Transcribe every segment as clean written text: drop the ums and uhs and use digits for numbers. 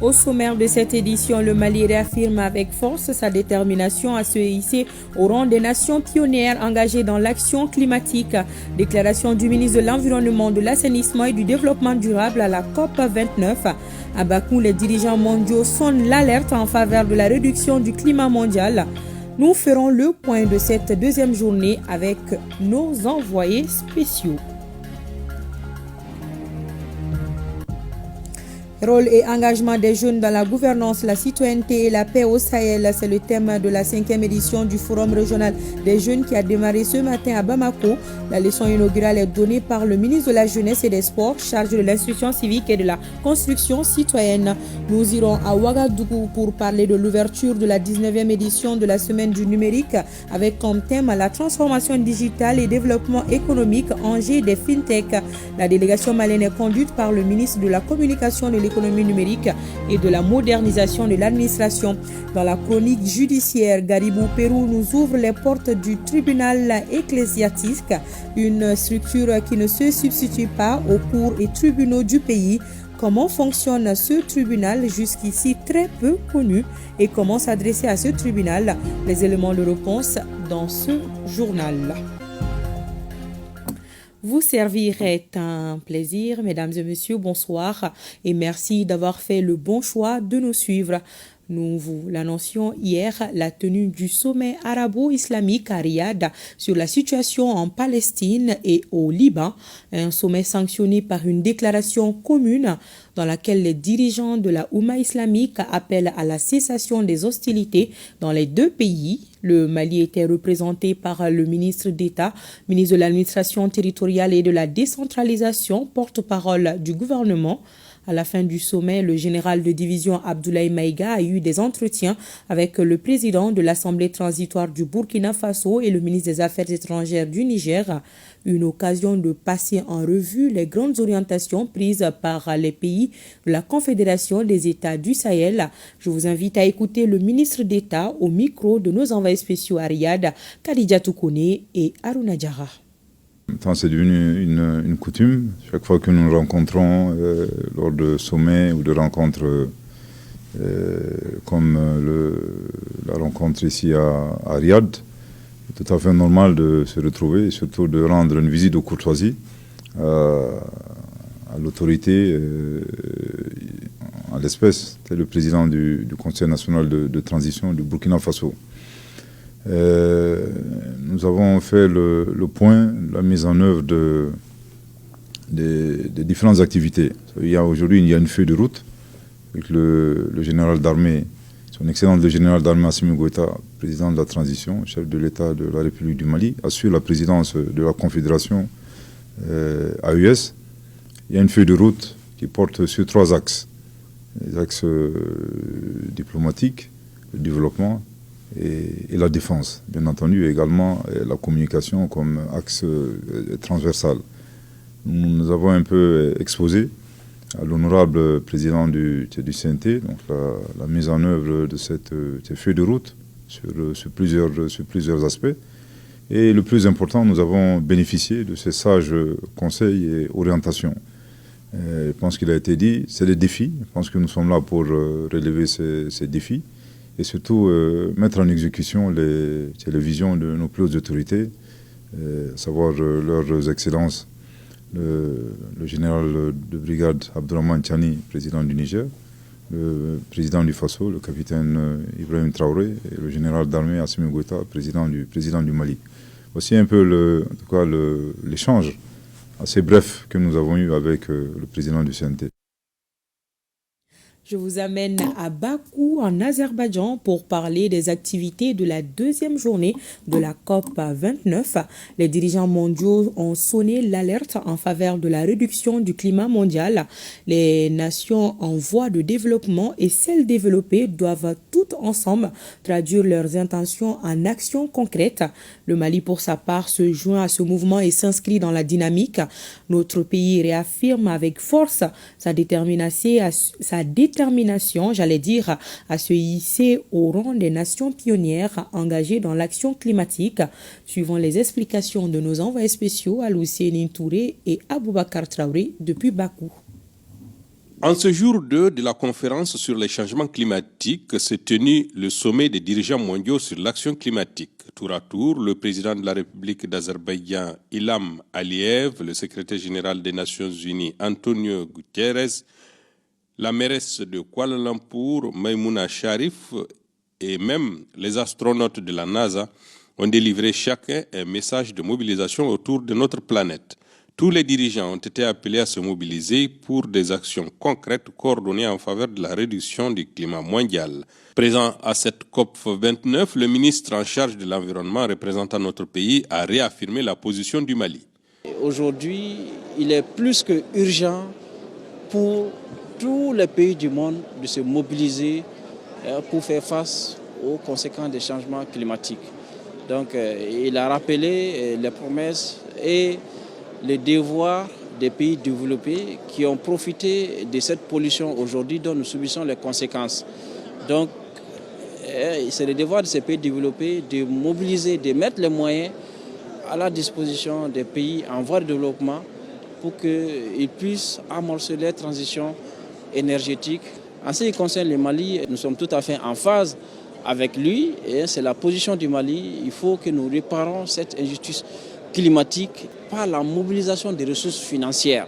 Au sommaire de cette édition, le Mali réaffirme avec force sa détermination à se hisser au rang des nations pionnières engagées dans l'action climatique. Déclaration du ministre de l'Environnement, de l'Assainissement et du Développement durable à la COP 29. À Bakou, les dirigeants mondiaux sonnent l'alerte en faveur de la réduction du climat mondial. Nous ferons le point de cette deuxième journée avec nos envoyés spéciaux. Rôle et engagement des jeunes dans la gouvernance, la citoyenneté et la paix au Sahel, c'est le thème de la 5e édition du Forum régional des jeunes qui a démarré ce matin à Bamako. La leçon inaugurale est donnée par le ministre de la Jeunesse et des Sports, chargé de l'instruction civique et de la construction citoyenne. Nous irons à Ouagadougou pour parler de l'ouverture de la 19e édition de la Semaine du numérique avec comme thème la transformation digitale et développement économique, enjeux des fintech. La délégation malienne est conduite par le ministre de la Communication, de l'économie numérique et de la modernisation de l'administration. Dans la chronique judiciaire, Garibou Pérou nous ouvre les portes du tribunal ecclésiastique, une structure qui ne se substitue pas aux cours et tribunaux du pays. Comment fonctionne ce tribunal jusqu'ici très peu connu et comment s'adresser à ce tribunal? Les éléments de réponse dans ce journal. Vous servir est un plaisir, mesdames et messieurs, bonsoir et merci d'avoir fait le bon choix de nous suivre. Nous vous l'annoncions hier, la tenue du sommet arabo-islamique à Riyad sur la situation en Palestine et au Liban, un sommet sanctionné par une déclaration commune dans laquelle les dirigeants de la Oumma islamique appellent à la cessation des hostilités dans les deux pays. Le Mali était représenté par le ministre d'État, ministre de l'administration territoriale et de la décentralisation, porte-parole du gouvernement. À la fin du sommet, le général de division Abdoulaye Maïga a eu des entretiens avec le président de l'Assemblée transitoire du Burkina Faso et le ministre des Affaires étrangères du Niger. Une occasion de passer en revue les grandes orientations prises par les pays de la Confédération des États du Sahel. Je vous invite à écouter le ministre d'État au micro de nos envoyés spéciaux à Riyad, Khadija Toukoune et Aruna Diarra. C'est devenu une coutume. Chaque fois que nous nous rencontrons lors de sommets ou de rencontres comme la rencontre ici à Riyad, c'est tout à fait normal de se retrouver et surtout de rendre une visite de courtoisie à l'autorité, à l'espèce. C'est le président du Conseil national de transition du Burkina Faso. Nous avons fait le point, la mise en œuvre des différentes activités. Aujourd'hui, il y a une feuille de route avec le général d'armée, son excellence le général d'armée Assimi Goïta, président de la transition, chef de l'État de la République du Mali, assure la présidence de la Confédération AES. Il y a une feuille de route qui porte sur 3 axes. Les axes diplomatiques, le développement et la défense, bien entendu, et également la communication comme axe transversal. Nous avons un peu exposé à l'honorable président du CNT donc la mise en œuvre de cette feuille de route sur plusieurs aspects. Et le plus important, nous avons bénéficié de ces sages conseils et orientations. Je pense qu'il a été dit, c'est des défis. Je pense que nous sommes là pour relever ces défis. Et surtout mettre en exécution les visions de nos plus hautes autorités, à savoir leurs excellences, le général de brigade Abdourahmane Tiani, président du Niger, le président du Faso, le capitaine Ibrahim Traoré, et le général d'armée Assimi Goïta, président du Mali. Voici un peu l'échange assez bref que nous avons eu avec le président du CNT. Je vous amène à Bakou, en Azerbaïdjan, pour parler des activités de la deuxième journée de la COP 29. Les dirigeants mondiaux ont sonné l'alerte en faveur de la réduction du climat mondial. Les nations en voie de développement et celles développées doivent toutes ensemble traduire leurs intentions en actions concrètes. Le Mali, pour sa part, se joint à ce mouvement et s'inscrit dans la dynamique. Notre pays réaffirme avec force sa détermination, à se hisser au rang des nations pionnières engagées dans l'action climatique, suivant les explications de nos envoyés spéciaux Alousseni Touré et Aboubakar Traoré depuis Bakou. En ce jour 2 de la conférence sur les changements climatiques s'est tenu le sommet des dirigeants mondiaux sur l'action climatique. Tour à tour, le président de la République d'Azerbaïdjan, Ilham Aliyev, le secrétaire général des Nations Unies, Antonio Guterres, la mairesse de Kuala Lumpur, Maimouna Sharif, et même les astronautes de la NASA ont délivré chacun un message de mobilisation autour de notre planète. Tous les dirigeants ont été appelés à se mobiliser pour des actions concrètes coordonnées en faveur de la réduction du climat mondial. Présent à cette COP29, le ministre en charge de l'environnement représentant notre pays a réaffirmé la position du Mali. Aujourd'hui, il est plus que urgent pour tous les pays du monde de se mobiliser pour faire face aux conséquences des changements climatiques. Donc, il a rappelé les promesses et les devoirs des pays développés qui ont profité de cette pollution aujourd'hui dont nous subissons les conséquences. Donc, c'est le devoir de ces pays développés de mobiliser, de mettre les moyens à la disposition des pays en voie de développement pour qu'ils puissent amorcer les transitions énergétiques. En ce qui concerne le Mali, nous sommes tout à fait en phase avec lui et c'est la position du Mali. Il faut que nous réparons cette injustice climatique par la mobilisation des ressources financières.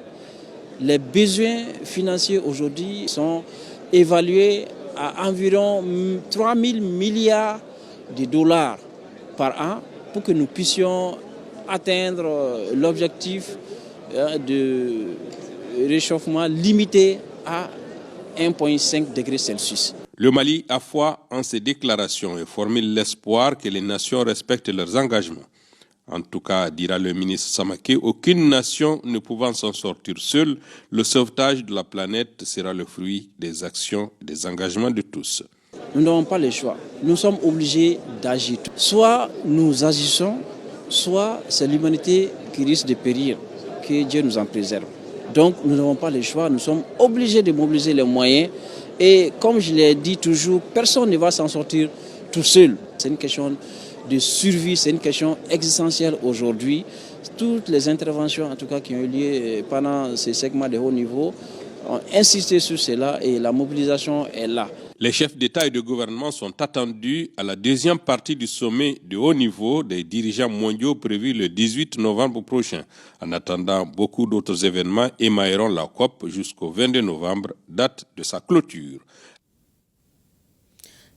Les besoins financiers aujourd'hui sont évalués à environ 3 000 milliards de dollars par an pour que nous puissions atteindre l'objectif de réchauffement limité à 1,5 degré Celsius. Le Mali a foi en ses déclarations et formule l'espoir que les nations respectent leurs engagements. En tout cas, dira le ministre Samaké, aucune nation ne pouvant s'en sortir seule, le sauvetage de la planète sera le fruit des actions et des engagements de tous. Nous n'avons pas le choix. Nous sommes obligés d'agir. Soit nous agissons, soit c'est l'humanité qui risque de périr. Que Dieu nous en préserve. Donc nous n'avons pas le choix. Nous sommes obligés de mobiliser les moyens. Et comme je l'ai dit toujours, personne ne va s'en sortir tout seul. C'est une question de survie, c'est une question existentielle aujourd'hui. Toutes les interventions, en tout cas, qui ont eu lieu pendant ces segments de haut niveau, ont insisté sur cela et la mobilisation est là. Les chefs d'État et de gouvernement sont attendus à la deuxième partie du sommet de haut niveau des dirigeants mondiaux prévu le 18 novembre prochain. En attendant, beaucoup d'autres événements émailleront la COP jusqu'au 22 novembre, date de sa clôture.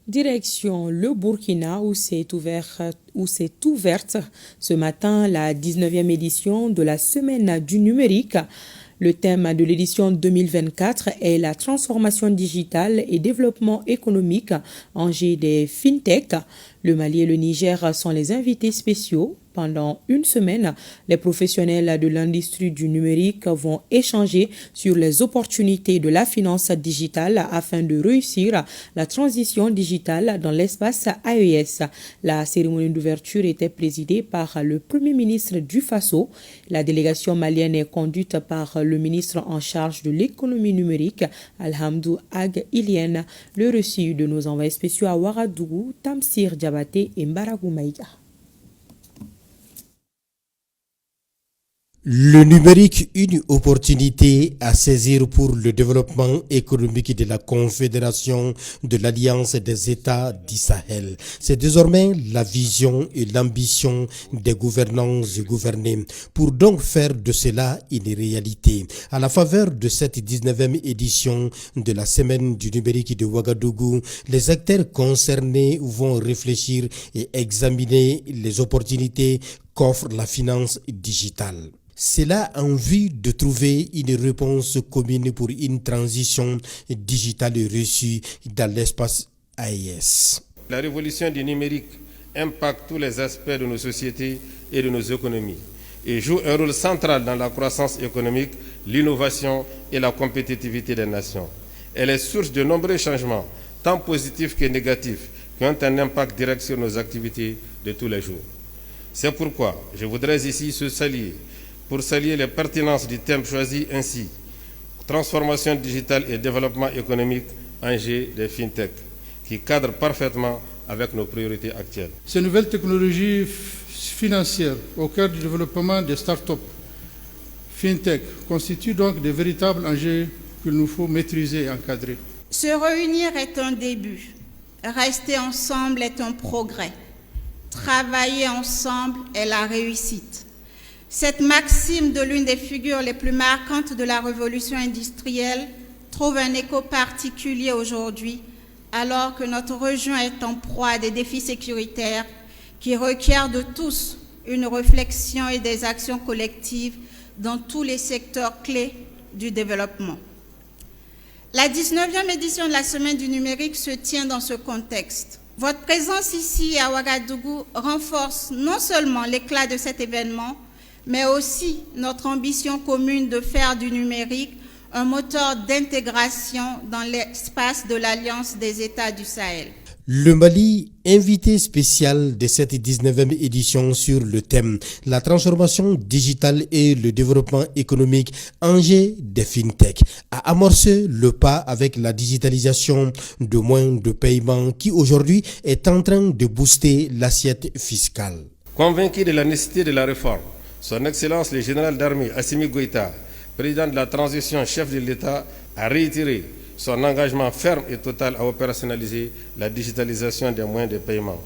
Direction le Burkina où s'est ouverte ce matin la 19e édition de la Semaine du numérique. Le thème de l'édition 2024 est la transformation digitale et développement économique, enjeu des fintech. Le Mali et le Niger sont les invités spéciaux. Pendant une semaine, les professionnels de l'industrie du numérique vont échanger sur les opportunités de la finance digitale afin de réussir la transition digitale dans l'espace AES. La cérémonie d'ouverture était présidée par le Premier ministre du Faso. La délégation malienne est conduite par le ministre en charge de l'économie numérique, Alhamdou Ag Ilienne. Le reçu de nos envoyés spéciaux à Ouagadougou, Tamsir Diabaté et Mbaragou Maïga. Le numérique, une opportunité à saisir pour le développement économique de la Confédération de l'Alliance des États du Sahel. C'est désormais la vision et l'ambition des gouvernants et gouvernés pour donc faire de cela une réalité. À la faveur de cette 19e édition de la Semaine du numérique de Ouagadougou, les acteurs concernés vont réfléchir et examiner les opportunités qu'offre la finance digitale. Cela en vue de trouver une réponse commune pour une transition digitale reçue dans l'espace AES. La révolution du numérique impacte tous les aspects de nos sociétés et de nos économies et joue un rôle central dans la croissance économique, l'innovation et la compétitivité des nations. Elle est source de nombreux changements, tant positifs que négatifs, qui ont un impact direct sur nos activités de tous les jours. C'est pourquoi je voudrais ici pour saluer les pertinences du thème choisi ainsi, transformation digitale et développement économique, enjeu des fintech, qui cadre parfaitement avec nos priorités actuelles. Ces nouvelles technologies financières au cœur du développement des start-up fintech constituent donc de véritables enjeux qu'il nous faut maîtriser et encadrer. Se réunir est un début. Rester ensemble est un progrès. Travailler ensemble est la réussite. Cette maxime de l'une des figures les plus marquantes de la révolution industrielle trouve un écho particulier aujourd'hui, alors que notre région est en proie à des défis sécuritaires qui requièrent de tous une réflexion et des actions collectives dans tous les secteurs clés du développement. La 19e édition de la Semaine du numérique se tient dans ce contexte. Votre présence ici à Ouagadougou renforce non seulement l'éclat de cet événement, mais aussi notre ambition commune de faire du numérique un moteur d'intégration dans l'espace de l'Alliance des États du Sahel. Le Mali, invité spécial de cette 19e édition sur le thème « La transformation digitale et le développement économique, enjeux des fintech », a amorcé le pas avec la digitalisation de moyens de paiement qui aujourd'hui est en train de booster l'assiette fiscale. Convaincu de la nécessité de la réforme, Son Excellence le général d'armée Assimi Goïta, président de la transition, chef de l'État, a réitéré son engagement ferme et total à opérationnaliser la digitalisation des moyens de paiement,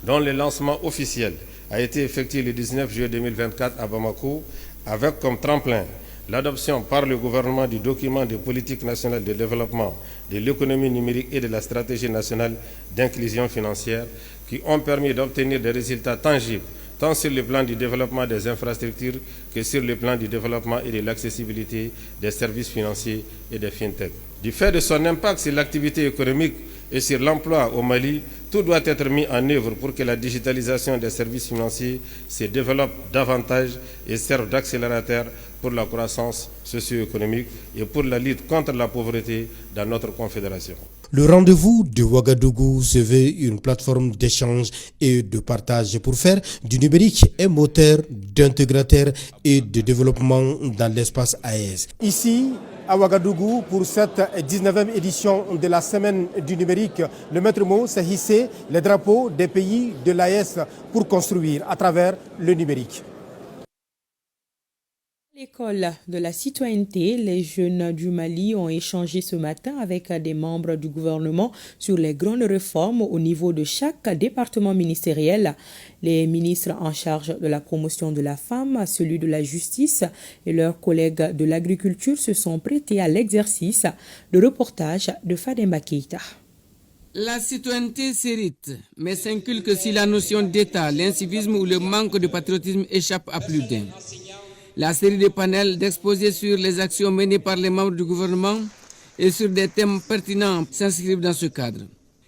dont le lancement officiel a été effectué le 19 juillet 2024 à Bamako, avec comme tremplin l'adoption par le gouvernement du document de politique nationale de développement de l'économie numérique et de la stratégie nationale d'inclusion financière, qui ont permis d'obtenir des résultats tangibles, tant sur le plan du développement des infrastructures que sur le plan du développement et de l'accessibilité des services financiers et des fintech. Du fait de son impact sur l'activité économique et sur l'emploi au Mali, tout doit être mis en œuvre pour que la digitalisation des services financiers se développe davantage et serve d'accélérateur pour la croissance socio-économique et pour la lutte contre la pauvreté dans notre confédération. Le rendez-vous de Ouagadougou se veut une plateforme d'échange et de partage pour faire du numérique un moteur d'intégrateur et de développement dans l'espace AES. Ici, à Ouagadougou, pour cette 19e édition de la Semaine du numérique, le maître mot, c'est hisser les drapeaux des pays de l'AES pour construire à travers le numérique. L'école de la citoyenneté, les jeunes du Mali ont échangé ce matin avec des membres du gouvernement sur les grandes réformes au niveau de chaque département ministériel. Les ministres en charge de la promotion de la femme, celui de la justice et leurs collègues de l'agriculture se sont prêtés à l'exercice. Le reportage de Fademba Keita. La citoyenneté s'hérite, mais s'inculque si la notion d'État, l'incivisme ou le manque de patriotisme échappe à plus d'un. La série de panels d'exposés sur les actions menées par les membres du gouvernement et sur des thèmes pertinents s'inscrivent dans ce cadre.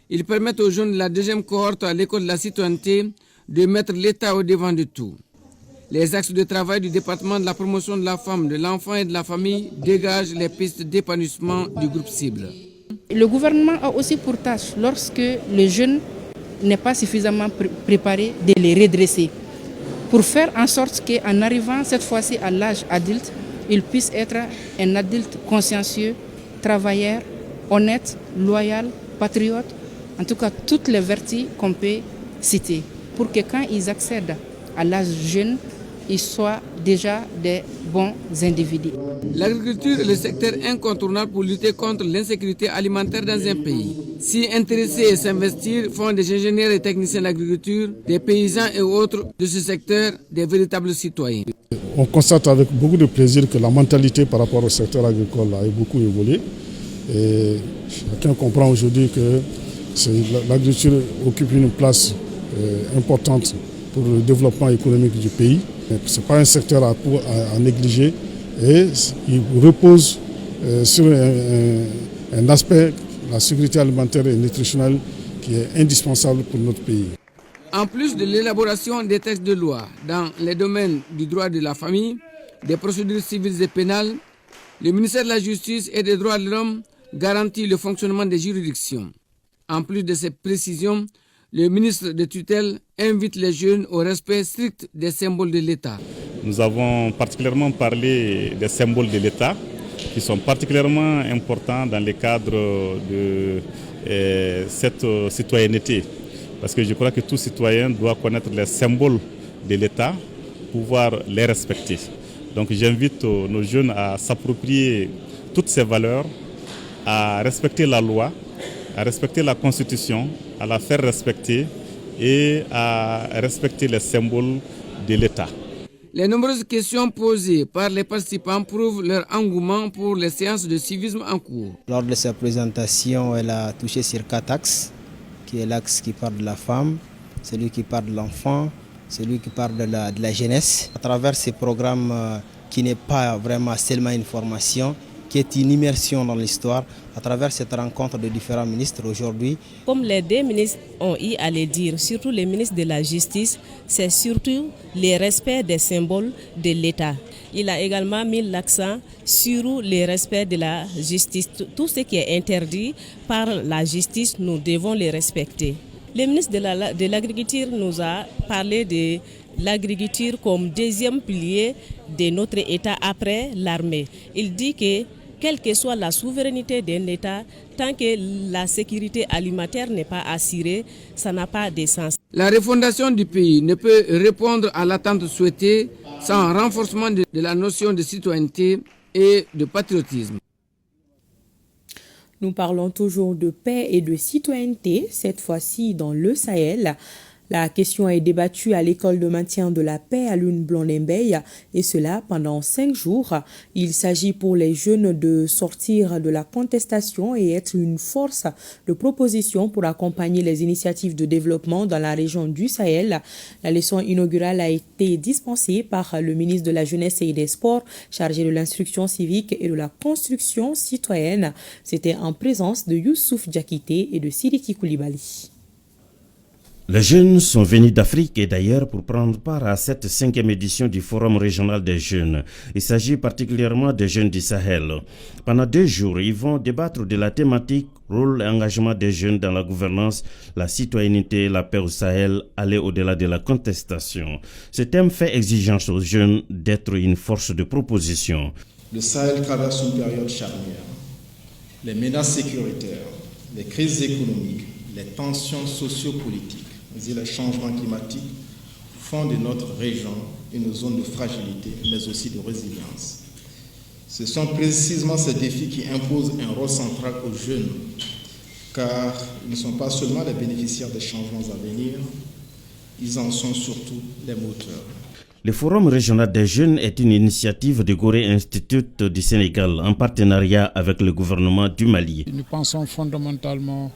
Ils permettent aux jeunes de la deuxième cohorte à l'école de la citoyenneté de mettre l'État au devant de tout. Les axes de travail du département de la promotion de la femme, de l'enfant et de la famille dégagent les pistes d'épanouissement du groupe cible. Le gouvernement a aussi pour tâche, lorsque le jeune n'est pas suffisamment préparé, de les redresser, pour faire en sorte qu'en arrivant cette fois-ci à l'âge adulte, il puisse être un adulte consciencieux, travailleur, honnête, loyal, patriote, en tout cas toutes les vertus qu'on peut citer, pour que quand ils accèdent à l'âge jeune, ils soient déjà des bons individus. L'agriculture est le secteur incontournable pour lutter contre l'insécurité alimentaire dans un pays. S'y intéresser et s'investir font des ingénieurs et techniciens d'agriculture, des paysans et autres de ce secteur des véritables citoyens. On constate avec beaucoup de plaisir que la mentalité par rapport au secteur agricole a beaucoup évolué. Et chacun comprend aujourd'hui que l'agriculture occupe une place importante pour le développement économique du pays. Ce n'est pas un secteur à négliger et il repose sur un aspect, la sécurité alimentaire et nutritionnelle, qui est indispensable pour notre pays. En plus de l'élaboration des textes de loi dans les domaines du droit de la famille, des procédures civiles et pénales, le ministère de la Justice et des droits de l'homme garantit le fonctionnement des juridictions. En plus de ces précisions, le ministre de tutelle invite les jeunes au respect strict des symboles de l'État. Nous avons particulièrement parlé des symboles de l'État qui sont particulièrement importants dans le cadre de cette citoyenneté. Parce que je crois que tout citoyen doit connaître les symboles de l'État, pouvoir les respecter. Donc j'invite nos jeunes à s'approprier toutes ces valeurs, à respecter la loi, à respecter la Constitution, à la faire respecter et à respecter les symboles de l'État. Les nombreuses questions posées par les participants prouvent leur engouement pour les séances de civisme en cours. Lors de sa présentation, elle a touché sur 4 axes, qui est l'axe qui parle de la femme, celui qui parle de l'enfant, celui qui parle de la jeunesse. À travers ces programmes qui n'est pas vraiment seulement une formation, qui est une immersion dans l'histoire, à travers cette rencontre de différents ministres aujourd'hui. Comme les deux ministres ont eu à le dire, surtout les ministres de la Justice, c'est surtout le respect des symboles de l'État. Il a également mis l'accent sur le respect de la justice. Tout ce qui est interdit par la justice, nous devons le respecter. Le ministre de l'Agriculture nous a parlé de l'agriculture comme deuxième pilier de notre État après l'armée. Il dit que quelle que soit la souveraineté d'un État, tant que la sécurité alimentaire n'est pas assurée, ça n'a pas de sens. La refondation du pays ne peut répondre à l'attente souhaitée sans un renforcement de la notion de citoyenneté et de patriotisme. Nous parlons toujours de paix et de citoyenneté, cette fois-ci dans le Sahel. La question est débattue à l'école de maintien de la paix à Lune-Blondembeil et cela pendant 5 jours. Il s'agit pour les jeunes de sortir de la contestation et être une force de proposition pour accompagner les initiatives de développement dans la région du Sahel. La leçon inaugurale a été dispensée par le ministre de la Jeunesse et des Sports, chargé de l'instruction civique et de la construction citoyenne. C'était en présence de Youssouf Diakité et de Sidiki Koulibaly. Les jeunes sont venus d'Afrique et d'ailleurs pour prendre part à cette 5e édition du Forum régional des jeunes. Il s'agit particulièrement des jeunes du Sahel. Pendant 2 jours, ils vont débattre de la thématique rôle et engagement des jeunes dans la gouvernance, la citoyenneté et la paix au Sahel, aller au-delà de la contestation. Ce thème fait exigence aux jeunes d'être une force de proposition. Le Sahel traverse une période charnière. Les menaces sécuritaires, les crises économiques, les tensions sociopolitiques et les changements climatiques font de notre région une zone de fragilité, mais aussi de résilience. Ce sont précisément ces défis qui imposent un rôle central aux jeunes, car ils ne sont pas seulement les bénéficiaires des changements à venir, ils en sont surtout les moteurs. Le Forum régional des jeunes est une initiative de Gorée Institute du Sénégal en partenariat avec le gouvernement du Mali. Nous pensons fondamentalement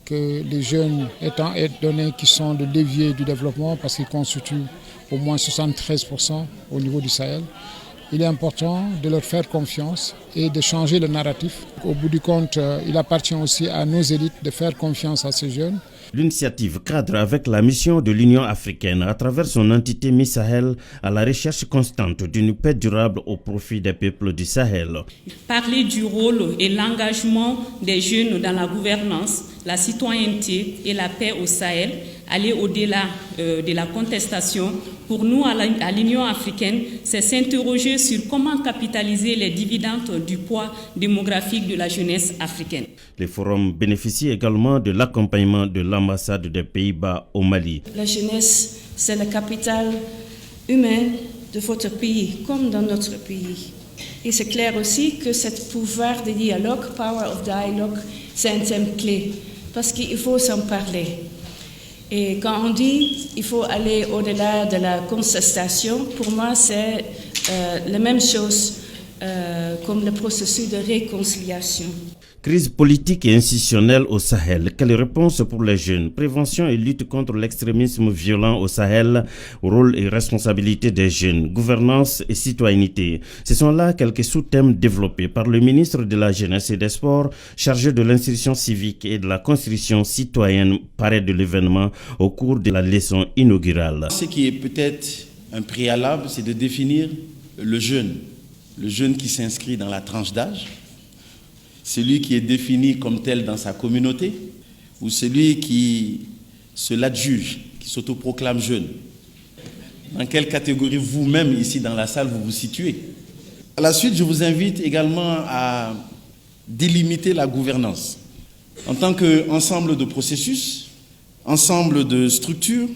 que les jeunes étant donnés qui sont le levier du développement parce qu'ils constituent au moins 73% au niveau du Sahel, il est important de leur faire confiance et de changer le narratif. Au bout du compte, il appartient aussi à nos élites de faire confiance à ces jeunes. L'initiative cadre avec la mission de l'Union africaine à travers son entité Miss Sahel à la recherche constante d'une paix durable au profit des peuples du Sahel. Parler du rôle et l'engagement des jeunes dans la gouvernance, la citoyenneté et la paix au Sahel, aller au-delà de la contestation, pour nous à l'Union africaine, c'est s'interroger sur comment capitaliser les dividendes du poids démographique de la jeunesse africaine. Le forum bénéficie également de l'accompagnement de l'ambassade des Pays-Bas au Mali. La jeunesse, c'est le capital humain de votre pays, comme dans notre pays. Et c'est clair aussi que ce pouvoir de dialogue, power of dialogue, c'est un thème clé, parce qu'il faut s'en parler. Et quand on dit qu'il faut aller au-delà de la contestation, pour moi, c'est la même chose comme le processus de réconciliation. Crise politique et institutionnelle au Sahel. Quelle réponse pour les jeunes? Prévention et lutte contre l'extrémisme violent au Sahel. Rôle et responsabilité des jeunes. Gouvernance et citoyenneté. Ce sont là quelques sous-thèmes développés par le ministre de la Jeunesse et des Sports, chargé de l'instruction civique et de la construction citoyenne, paré de l'événement au cours de la leçon inaugurale. Ce qui est peut-être un préalable, c'est de définir le jeune qui s'inscrit dans la tranche d'âge, celui qui est défini comme tel dans sa communauté, ou celui qui se l'adjuge, qui s'autoproclame jeune. Dans quelle catégorie vous-même, ici dans la salle, vous vous situez? À la suite, je vous invite également à délimiter la gouvernance. En tant qu'ensemble de processus, ensemble de structures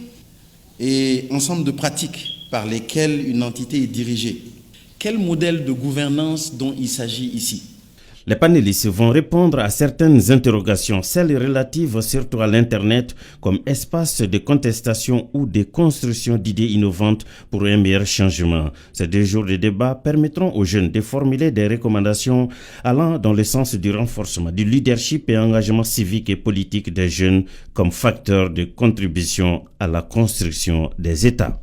et ensemble de pratiques par lesquelles une entité est dirigée. Quel modèle de gouvernance dont il s'agit ici? Les panélistes vont répondre à certaines interrogations, celles relatives surtout à l'Internet comme espace de contestation ou de construction d'idées innovantes pour un meilleur changement. Ces 2 jours de débat permettront aux jeunes de formuler des recommandations allant dans le sens du renforcement du leadership et engagement civique et politique des jeunes comme facteur de contribution à la construction des États.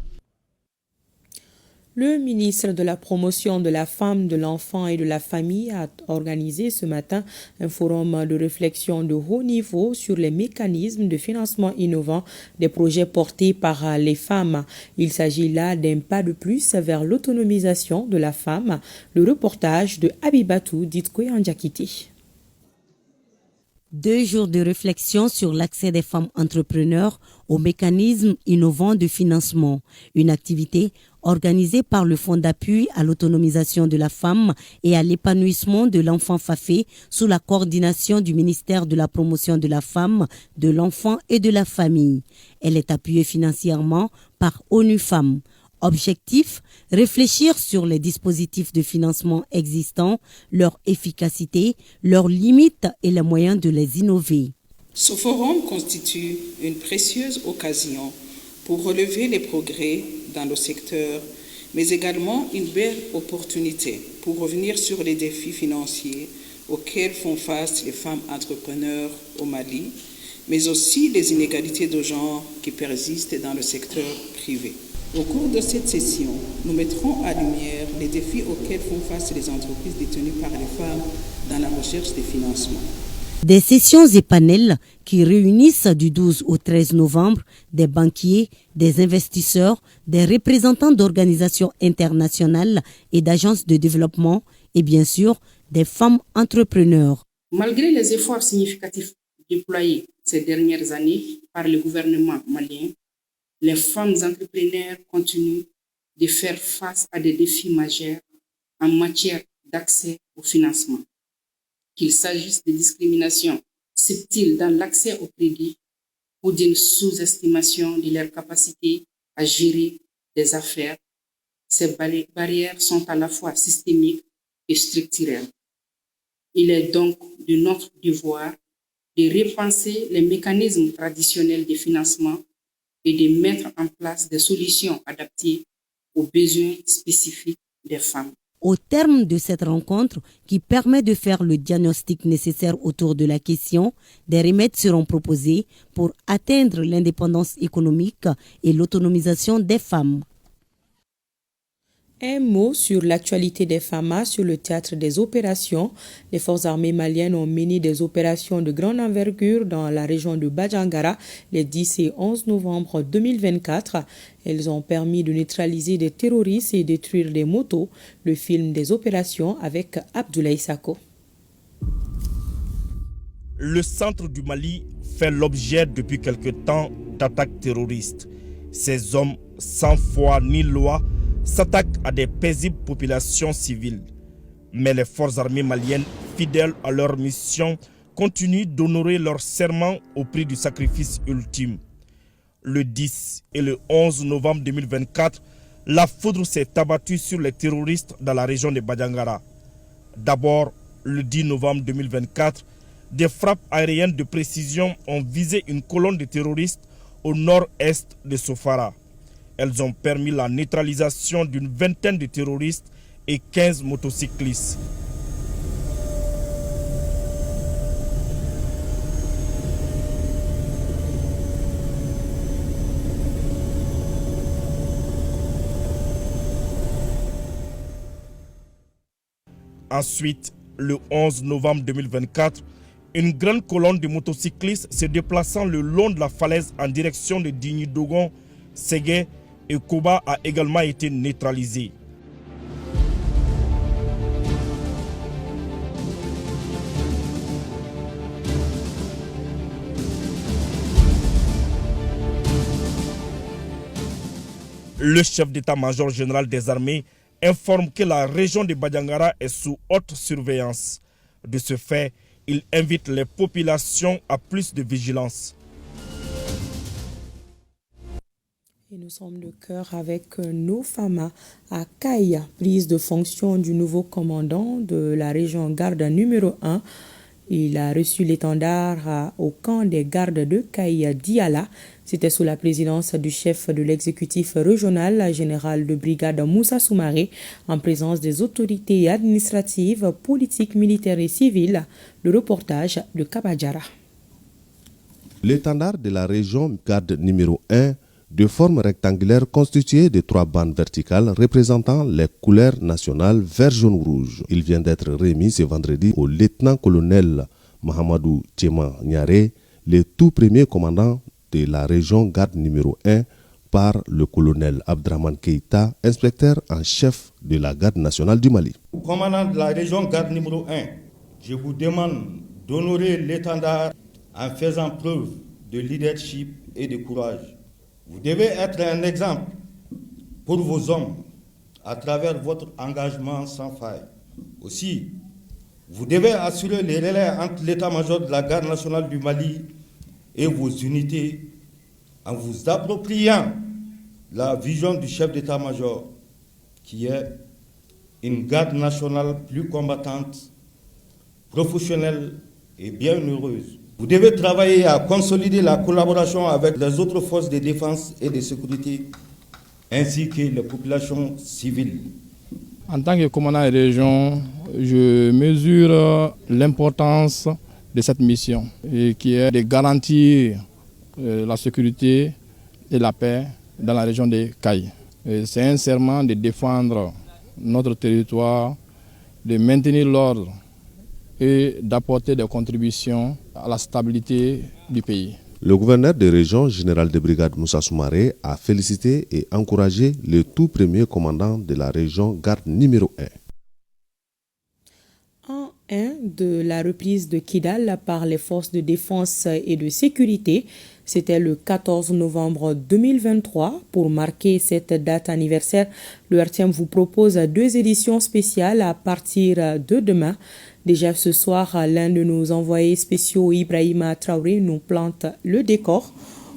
Le ministre de la Promotion de la Femme, de l'Enfant et de la Famille a organisé ce matin un forum de réflexion de haut niveau sur les mécanismes de financement innovants des projets portés par les femmes. Il s'agit là d'un pas de plus vers l'autonomisation de la femme. Le reportage de Abibatou Ditkwe Andjakiti. 2 jours de réflexion sur l'accès des femmes entrepreneurs aux mécanismes innovants de financement. Une activité organisée par le Fonds d'appui à l'autonomisation de la femme et à l'épanouissement de l'enfant FAFE sous la coordination du ministère de la Promotion de la Femme, de l'Enfant et de la Famille. Elle est appuyée financièrement par ONU Femmes. Objectif, réfléchir sur les dispositifs de financement existants, leur efficacité, leurs limites et les moyens de les innover. Ce forum constitue une précieuse occasion pour relever les progrès dans le secteur, mais également une belle opportunité pour revenir sur les défis financiers auxquels font face les femmes entrepreneurs au Mali, mais aussi les inégalités de genre qui persistent dans le secteur privé. Au cours de cette session, nous mettrons à lumière les défis auxquels font face les entreprises détenues par les femmes dans la recherche des financements. Des sessions et panels qui réunissent du 12 au 13 novembre des banquiers, des investisseurs, des représentants d'organisations internationales et d'agences de développement et bien sûr des femmes entrepreneurs. Malgré les efforts significatifs déployés ces dernières années par le gouvernement malien, les femmes entrepreneurs continuent de faire face à des défis majeurs en matière d'accès au financement. Qu'il s'agisse de discriminations subtiles dans l'accès au crédit ou d'une sous-estimation de leur capacité à gérer des affaires, ces barrières sont à la fois systémiques et structurelles. Il est donc de notre devoir de repenser les mécanismes traditionnels de financement et de mettre en place des solutions adaptées aux besoins spécifiques des femmes. Au terme de cette rencontre qui permet de faire le diagnostic nécessaire autour de la question, des remèdes seront proposés pour atteindre l'indépendance économique et l'autonomisation des femmes. Un mot sur l'actualité des FAMA sur le théâtre des opérations. Les forces armées maliennes ont mené des opérations de grande envergure dans la région de Bajangara les 10 et 11 novembre 2024. Elles ont permis de neutraliser des terroristes et détruire des motos. Le film des opérations avec Abdoulaye Sako. Le centre du Mali fait l'objet depuis quelque temps d'attaques terroristes. Ces hommes sans foi ni loi s'attaquent à des paisibles populations civiles. Mais les forces armées maliennes, fidèles à leur mission, continuent d'honorer leur serment au prix du sacrifice ultime. Le 10 et le 11 novembre 2024, la foudre s'est abattue sur les terroristes dans la région de Bajangara. D'abord, le 10 novembre 2024, des frappes aériennes de précision ont visé une colonne de terroristes au nord-est de Sofara. Elles ont permis la neutralisation d'une vingtaine de terroristes et 15 motocyclistes. Ensuite, le 11 novembre 2024, une grande colonne de motocyclistes se déplaçant le long de la falaise en direction de Digny-Dogon, Ségué et Koba a également été neutralisée. Le chef d'état-major général des armées informe que la région de Bajangara est sous haute surveillance. De ce fait, il invite les populations à plus de vigilance. Et nous sommes de cœur avec Nofama à Kaï, prise de fonction du nouveau commandant de la région garde numéro 1. Il a reçu l'étendard au camp des gardes de Kaï Diala. C'était sous la présidence du chef de l'exécutif régional, général de brigade Moussa Soumaré, en présence des autorités administratives, politiques, militaires et civiles. Le reportage de Kabadjara. L'étendard de la région garde numéro 1, de forme rectangulaire constituée de 3 bandes verticales représentant les couleurs nationales vert, jaune, rouge. Il vient d'être remis ce vendredi au lieutenant-colonel Mahamadou Tchema Niaré, le tout premier commandant de la région garde numéro 1 par le colonel Abdraman Keïta, inspecteur en chef de la garde nationale du Mali. Commandant de la région garde numéro 1, je vous demande d'honorer l'étendard en faisant preuve de leadership et de courage. Vous devez être un exemple pour vos hommes à travers votre engagement sans faille. Aussi, vous devez assurer les relais entre l'état-major de la garde nationale du Mali et vos unités en vous appropriant la vision du chef d'état-major qui est une garde nationale plus combattante, professionnelle et bien heureuse. Vous devez travailler à consolider la collaboration avec les autres forces de défense et de sécurité, ainsi que les populations civiles. En tant que commandant de région, je mesure l'importance de cette mission, et qui est de garantir la sécurité et la paix dans la région de Kaï. C'est un serment de défendre notre territoire, de maintenir l'ordre et d'apporter des contributions à la stabilité du pays. Le gouverneur de région, général de brigade Moussa Soumaré, a félicité et encouragé le tout premier commandant de la région garde numéro 1. En 1 de la reprise de Kidal par les forces de défense et de sécurité, c'était le 14 novembre 2023. Pour marquer cette date anniversaire, le RTM vous propose 2 éditions spéciales à partir de demain. Déjà ce soir, l'un de nos envoyés spéciaux, Ibrahima Traoré, nous plante le décor.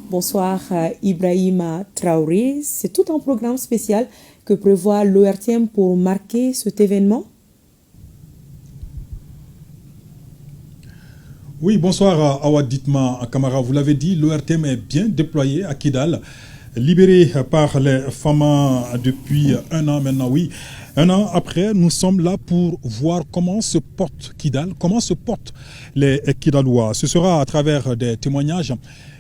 Bonsoir Ibrahima Traoré. C'est tout un programme spécial que prévoit l'ORTM pour marquer cet événement. Oui, bonsoir Awa Ditma Kamara. Vous l'avez dit, l'ORTM est bien déployé à Kidal, libéré par les FAMA depuis 1 an maintenant, oui. 1 an après, nous sommes là pour voir comment se porte Kidal, comment se portent les Kidalois. Ce sera à travers des témoignages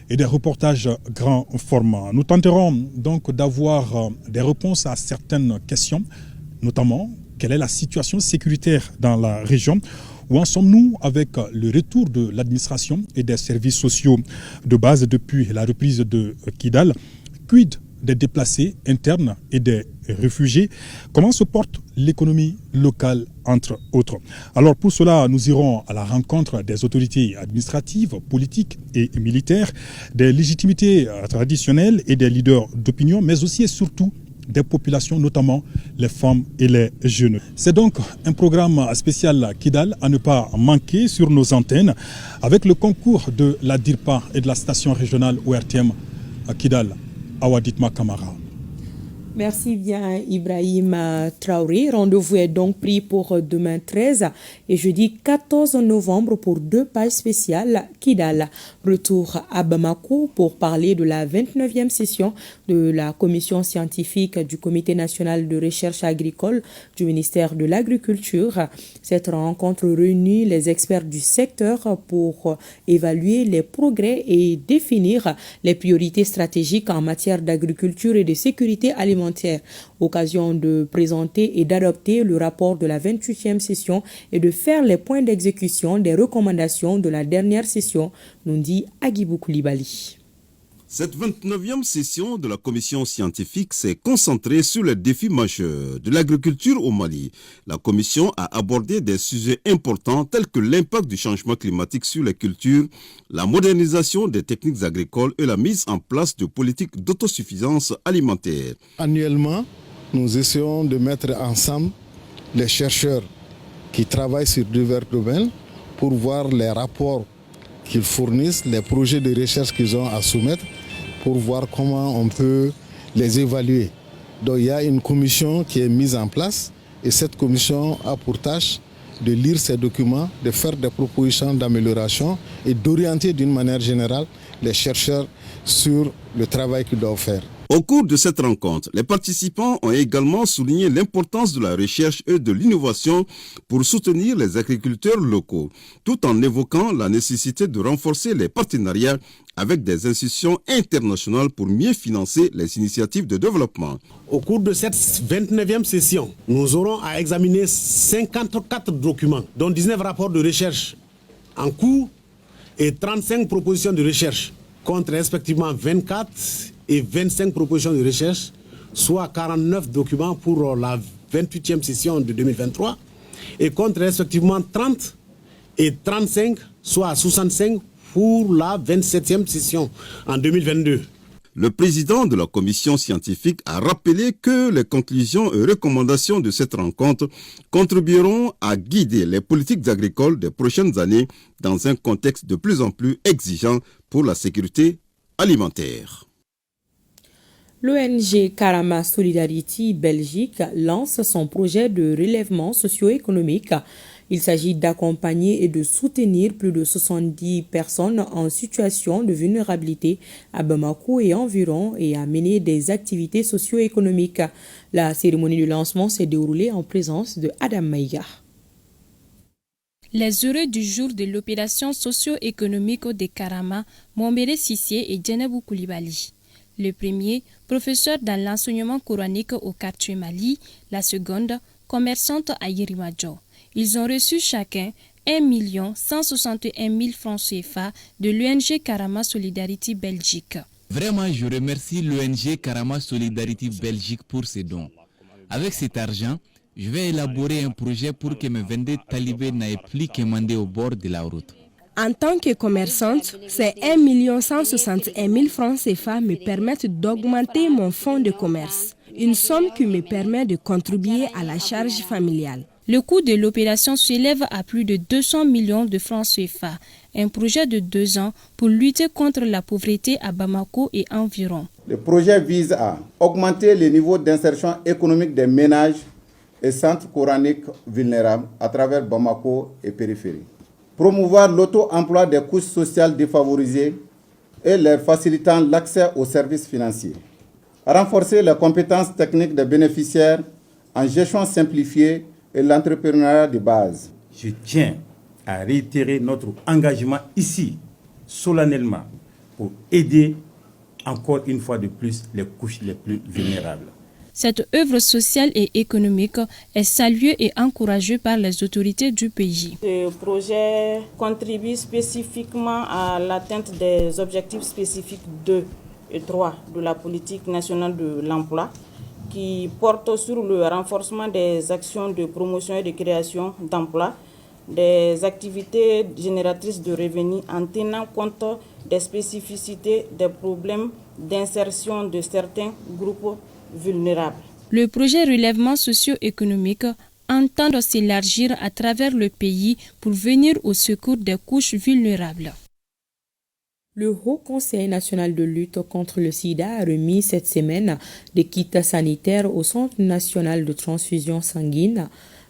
et des reportages grand format. Nous tenterons donc d'avoir des réponses à certaines questions, notamment quelle est la situation sécuritaire dans la région. Où en sommes-nous avec le retour de l'administration et des services sociaux de base depuis la reprise de Kidal? Quid des déplacés internes et des réfugiés? Comment se porte l'économie locale, entre autres? Alors pour cela, nous irons à la rencontre des autorités administratives, politiques et militaires, des légitimités traditionnelles et des leaders d'opinion, mais aussi et surtout des populations, notamment les femmes et les jeunes. C'est donc un programme spécial Kidal à ne pas manquer sur nos antennes, avec le concours de la DIRPA et de la station régionale ORTM à Kidal. Awa Ditma Kamara. Merci bien Ibrahim Traoré. Rendez-vous est donc pris pour demain 13 et jeudi 14 novembre pour 2 pages spéciales Kidal. Retour à Bamako pour parler de la 29e session de la commission scientifique du Comité national de recherche agricole du ministère de l'Agriculture. Cette rencontre réunit les experts du secteur pour évaluer les progrès et définir les priorités stratégiques en matière d'agriculture et de sécurité alimentaire. Occasion de présenter et d'adopter le rapport de la 28e session et de faire les points d'exécution des recommandations de la dernière session, nous dit Agibou Koulibaly. Cette 29e session de la commission scientifique s'est concentrée sur les défis majeurs de l'agriculture au Mali. La commission a abordé des sujets importants tels que l'impact du changement climatique sur les cultures, la modernisation des techniques agricoles et la mise en place de politiques d'autosuffisance alimentaire. Annuellement, nous essayons de mettre ensemble les chercheurs qui travaillent sur divers domaines pour voir les rapports qu'ils fournissent, les projets de recherche qu'ils ont à soumettre pour voir comment on peut les évaluer. Donc il y a une commission qui est mise en place et cette commission a pour tâche de lire ces documents, de faire des propositions d'amélioration et d'orienter d'une manière générale les chercheurs sur le travail qu'ils doivent faire. Au cours de cette rencontre, les participants ont également souligné l'importance de la recherche et de l'innovation pour soutenir les agriculteurs locaux, tout en évoquant la nécessité de renforcer les partenariats avec des institutions internationales pour mieux financer les initiatives de développement. Au cours de cette 29e session, nous aurons à examiner 54 documents, dont 19 rapports de recherche en cours et 35 propositions de recherche, contre respectivement 24 et 25 propositions de recherche, soit 49 documents pour la 28e session de 2023, et contre respectivement 30 et 35, soit 65 pour la 27e session en 2022. Le président de la commission scientifique a rappelé que les conclusions et recommandations de cette rencontre contribueront à guider les politiques agricoles des prochaines années dans un contexte de plus en plus exigeant pour la sécurité alimentaire. L'ONG Karama Solidarity Belgique lance son projet de relèvement socio-économique. Il s'agit d'accompagner et de soutenir plus de 70 personnes en situation de vulnérabilité à Bamako et environ et à mener des activités socio-économiques. La cérémonie de lancement s'est déroulée en présence de Adam Maïga. Les heureux du jour de l'opération socio-économique de Karama, Mombere Sissié et Djenebou Koulibaly. Le premier, professeur dans l'enseignement coranique au quartier Mali, la seconde, commerçante à Yerimadjo. Ils ont reçu chacun 1 161 000 francs CFA de l'ONG Karama Solidarity Belgique. Vraiment, je remercie l'ONG Karama Solidarity Belgique pour ces dons. Avec cet argent, je vais élaborer un projet pour que mes 22 talibés n'aient plus qu'à mander au bord de la route. En tant que commerçante, ces 1 161 000 francs CFA me permettent d'augmenter mon fonds de commerce, une somme qui me permet de contribuer à la charge familiale. Le coût de l'opération s'élève à plus de 200 millions de francs CFA, un projet de 2 ans pour lutter contre la pauvreté à Bamako et environ. Le projet vise à augmenter le niveau d'insertion économique des ménages et centres coraniques vulnérables à travers Bamako et périphérie. Promouvoir l'auto-emploi des couches sociales défavorisées et leur facilitant l'accès aux services financiers. Renforcer les compétences techniques des bénéficiaires en gestion simplifiée et l'entrepreneuriat de base. Je tiens à réitérer notre engagement ici, solennellement, pour aider encore une fois de plus les couches les plus vulnérables. Cette œuvre sociale et économique est saluée et encouragée par les autorités du pays. Ce projet contribue spécifiquement à l'atteinte des objectifs spécifiques 2 et 3 de la politique nationale de l'emploi, qui porte sur le renforcement des actions de promotion et de création d'emplois, des activités génératrices de revenus en tenant compte des spécificités des problèmes d'insertion de certains groupes vulnérables. Le projet relèvement socio-économique entend s'élargir à travers le pays pour venir au secours des couches vulnérables. Le Haut Conseil national de lutte contre le sida a remis cette semaine des kits sanitaires au Centre national de transfusion sanguine.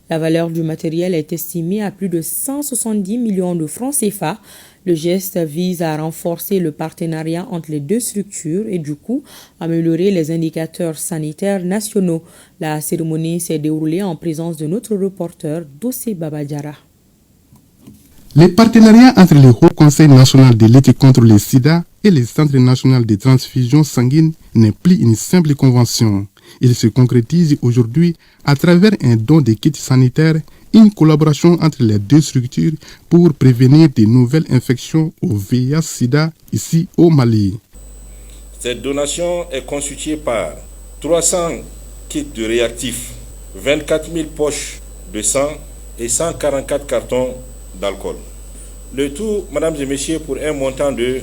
La valeur du matériel est estimée à plus de 170 millions de francs CFA. Le geste vise à renforcer le partenariat entre les deux structures et du coup améliorer les indicateurs sanitaires nationaux. La cérémonie s'est déroulée en présence de notre reporter Dossé Babadjara. Les partenariats entre le Haut Conseil national de lutte contre le sida et le Centre national de transfusion sanguine n'est plus une simple convention. Il se concrétise aujourd'hui à travers un don de kits sanitaires, une collaboration entre les deux structures pour prévenir de nouvelles infections au VIH-Sida ici au Mali. Cette donation est constituée par 300 kits de réactifs, 24 000 poches de sang et 144 cartons d'alcool. Le tout, mesdames et messieurs, pour un montant de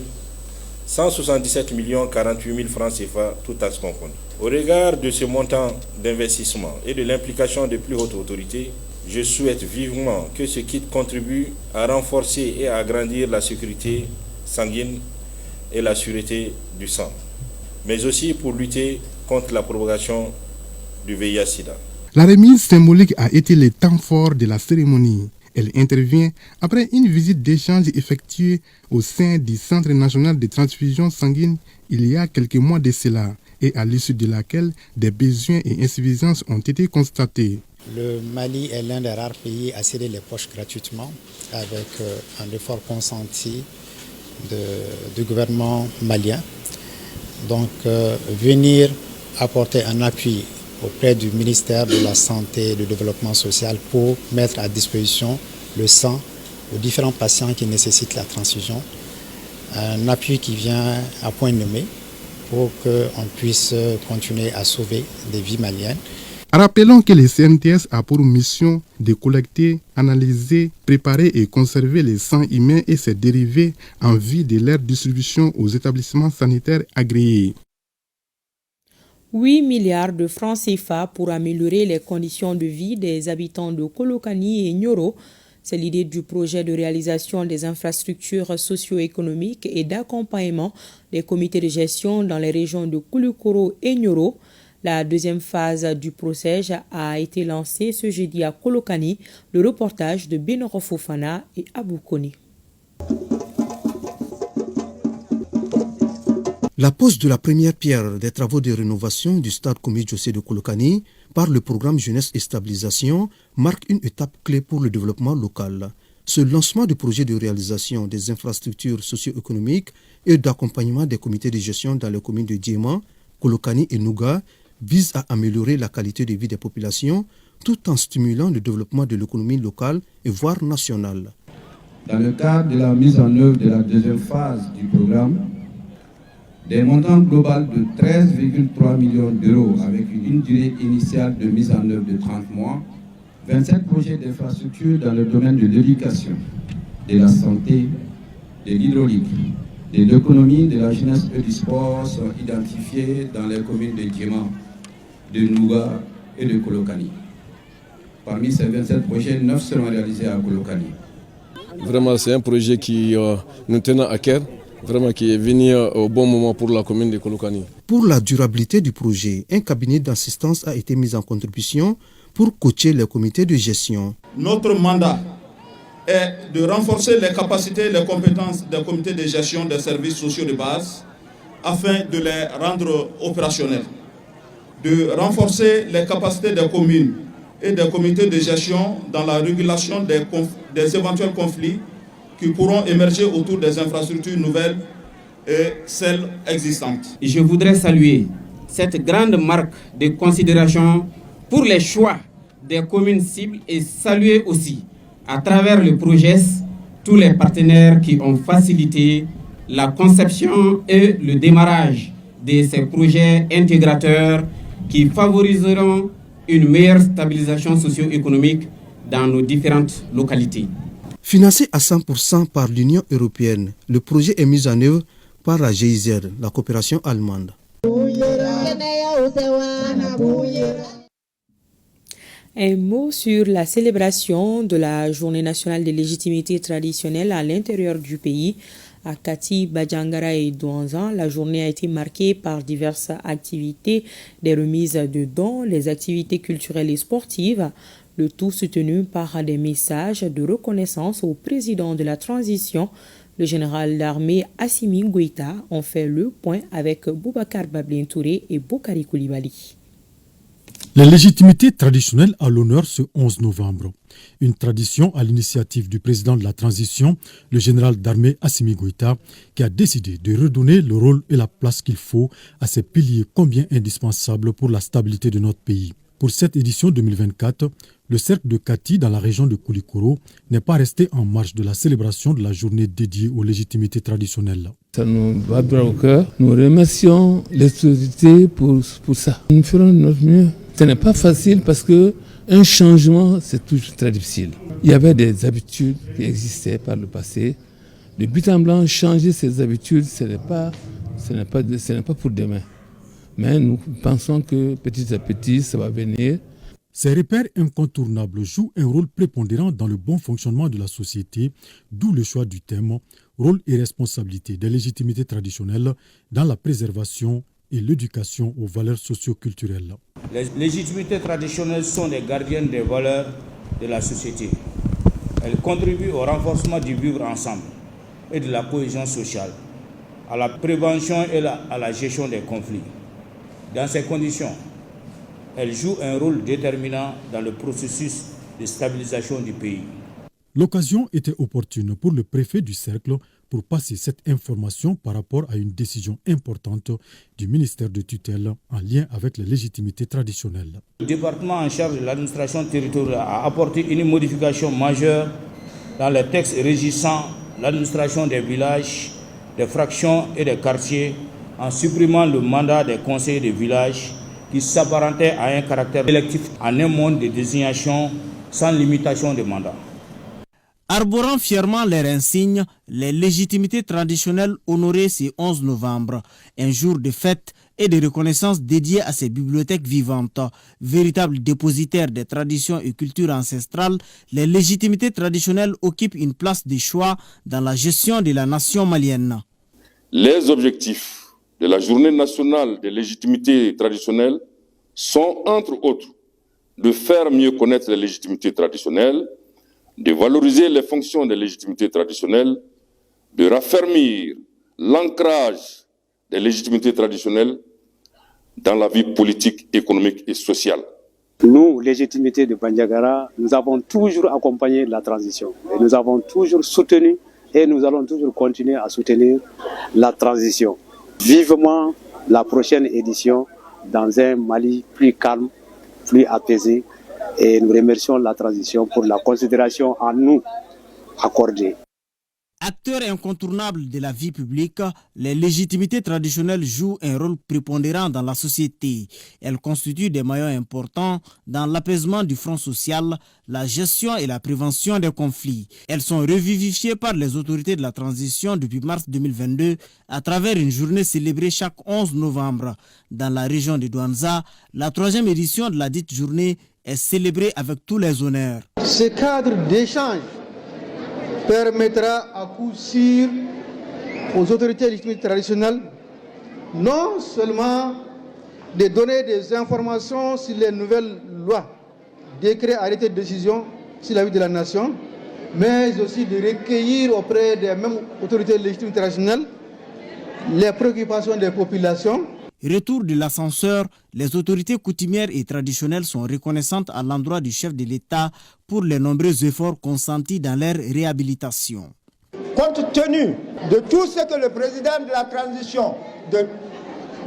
177 48 000 francs CFA, tout taxes confondues. Au regard de ce montant d'investissement et de l'implication des plus hautes autorités, je souhaite vivement que ce kit contribue à renforcer et à agrandir la sécurité sanguine et la sûreté du sang, mais aussi pour lutter contre la propagation du VIH-Sida. La remise symbolique a été le temps fort de la cérémonie. Elle intervient après une visite d'échange effectuée au sein du Centre national de transfusion sanguine il y a quelques mois de cela, et à l'issue de laquelle des besoins et insuffisances ont été constatés. Le Mali est l'un des rares pays à serrer les poches gratuitement avec un effort consenti du gouvernement malien. Donc venir apporter un appui auprès du ministère de la Santé et du Développement social pour mettre à disposition le sang aux différents patients qui nécessitent la transfusion. Un appui qui vient à point nommé pour qu'on puisse continuer à sauver des vies maliennes. Rappelons que le CNTS a pour mission de collecter, analyser, préparer et conserver les sangs humains et ses dérivés en vue de leur distribution aux établissements sanitaires agréés. 8 milliards de francs CFA pour améliorer les conditions de vie des habitants de Kolokani et Nioro. C'est l'idée du projet de réalisation des infrastructures socio-économiques et d'accompagnement des comités de gestion dans les régions de Koulikoro et Nioro. La deuxième phase du procès a été lancée ce jeudi à Kolokani. Le reportage de Benoro Fofana et Abou Koni. La pose de la première pierre des travaux de rénovation du stade Komi Djose de Kolokani par le programme Jeunesse et Stabilisation marque une étape clé pour le développement local. Ce lancement du projet de réalisation des infrastructures socio-économiques et d'accompagnement des comités de gestion dans les communes de Djema, Kolokani et Nouga vise à améliorer la qualité de vie des populations tout en stimulant le développement de l'économie locale et voire nationale. Dans le cadre de la mise en œuvre de la deuxième phase du programme, des montants globaux de 13,3 millions d'euros avec une durée initiale de mise en œuvre de 30 mois, 27 projets d'infrastructure dans le domaine de l'éducation, de la santé, de l'hydraulique, de l'économie, de la jeunesse et du sport sont identifiés dans les communes de Djema, de Nouga et de Kolokani. Parmi ces 27 projets, 9 seront réalisés à Kolokani. Vraiment, c'est un projet qui nous tenait à cœur. Vraiment qui est venu au bon moment pour la commune de Kolokani. Pour la durabilité du projet, un cabinet d'assistance a été mis en contribution pour coacher les comités de gestion. Notre mandat est de renforcer les capacités et les compétences des comités de gestion des services sociaux de base afin de les rendre opérationnels, de renforcer les capacités des communes et des comités de gestion dans la régulation des éventuels conflits qui pourront émerger autour des infrastructures nouvelles et celles existantes. Je voudrais saluer cette grande marque de considération pour les choix des communes cibles et saluer aussi, à travers le projet, tous les partenaires qui ont facilité la conception et le démarrage de ces projets intégrateurs qui favoriseront une meilleure stabilisation socio-économique dans nos différentes localités. Financé à 100% par l'Union européenne, le projet est mis en œuvre par la GIZ, la coopération allemande. Un mot sur la célébration de la Journée nationale des légitimités traditionnelles à l'intérieur du pays. À Kati, Badjangara et Douanzan, la journée a été marquée par diverses activités, des remises de dons, les activités culturelles et sportives. Le tout soutenu par des messages de reconnaissance au président de la transition, le général d'armée Assimi Goïta. On fait le point avec Boubacar Bablin Touré et Bokari Koulibaly. Les légitimités traditionnelles à l'honneur ce 11 novembre. Une tradition à l'initiative du président de la transition, le général d'armée Assimi Goïta, qui a décidé de redonner le rôle et la place qu'il faut à ces piliers combien indispensables pour la stabilité de notre pays. Pour cette édition 2024, le cercle de Kati dans la région de Koulikoro n'est pas resté en marge de la célébration de la journée dédiée aux légitimités traditionnelles. Ça nous va droit au cœur. Nous remercions les autorités pour ça. Nous ferons de notre mieux. Ce n'est pas facile parce qu'un changement, c'est toujours très difficile. Il y avait des habitudes qui existaient par le passé. De but en blanc, changer ces habitudes, ce n'est pas pour demain. Mais nous pensons que petit à petit, ça va venir. Ces repères incontournables jouent un rôle prépondérant dans le bon fonctionnement de la société, d'où le choix du thème « Rôle et responsabilité des légitimités traditionnelles dans la préservation et l'éducation aux valeurs socio-culturelles. Les légitimités traditionnelles sont des gardiennes des valeurs de la société. Elles contribuent au renforcement du vivre ensemble et de la cohésion sociale, à la prévention et à la gestion des conflits. Dans ces conditions, elles jouent un rôle déterminant dans le processus de stabilisation du pays. L'occasion était opportune pour le préfet du Cercle pour passer cette information par rapport à une décision importante du ministère de tutelle en lien avec les légitimités traditionnelles. Le département en charge de l'administration territoriale a apporté une modification majeure dans les textes régissant l'administration des villages, des fractions et des quartiers en supprimant le mandat des conseillers de village qui s'apparentait à un caractère électif en un mode de désignation sans limitation de mandat. Arborant fièrement leur insigne, les légitimités traditionnelles honoraient ce 11 novembre, un jour de fête et de reconnaissance dédié à ces bibliothèques vivantes. Véritables dépositaires des traditions et cultures ancestrales, les légitimités traditionnelles occupent une place de choix dans la gestion de la nation malienne. Les objectifs de la Journée nationale des légitimités traditionnelles sont, entre autres, de faire mieux connaître les légitimités traditionnelles, de valoriser les fonctions des légitimités traditionnelles, de raffermir l'ancrage des légitimités traditionnelles dans la vie politique, économique et sociale. Nous, légitimités de Bandiagara, nous avons toujours accompagné la transition et nous avons toujours soutenu et nous allons toujours continuer à soutenir la transition. Vivement la prochaine édition dans un Mali plus calme, plus apaisé. Et nous remercions la transition pour la considération à nous accordée. Acteurs incontournables de la vie publique, les légitimités traditionnelles jouent un rôle prépondérant dans la société. Elles constituent des maillons importants dans l'apaisement du front social, la gestion et la prévention des conflits. Elles sont revivifiées par les autorités de la transition depuis mars 2022 à travers une journée célébrée chaque 11 novembre. Dans la région de Douanza, la 3e édition de la dite journée est célébrée avec tous les honneurs. Ce cadre d'échange permettra à coup sûr aux autorités légitimes traditionnelles non seulement de donner des informations sur les nouvelles lois, décrets, arrêtés de décision sur la vie de la nation, mais aussi de recueillir auprès des mêmes autorités légitimes traditionnelles les préoccupations des populations. Retour de l'ascenseur, les autorités coutumières et traditionnelles sont reconnaissantes à l'endroit du chef de l'État pour les nombreux efforts consentis dans leur réhabilitation. Compte tenu de tout ce que le président de la transition,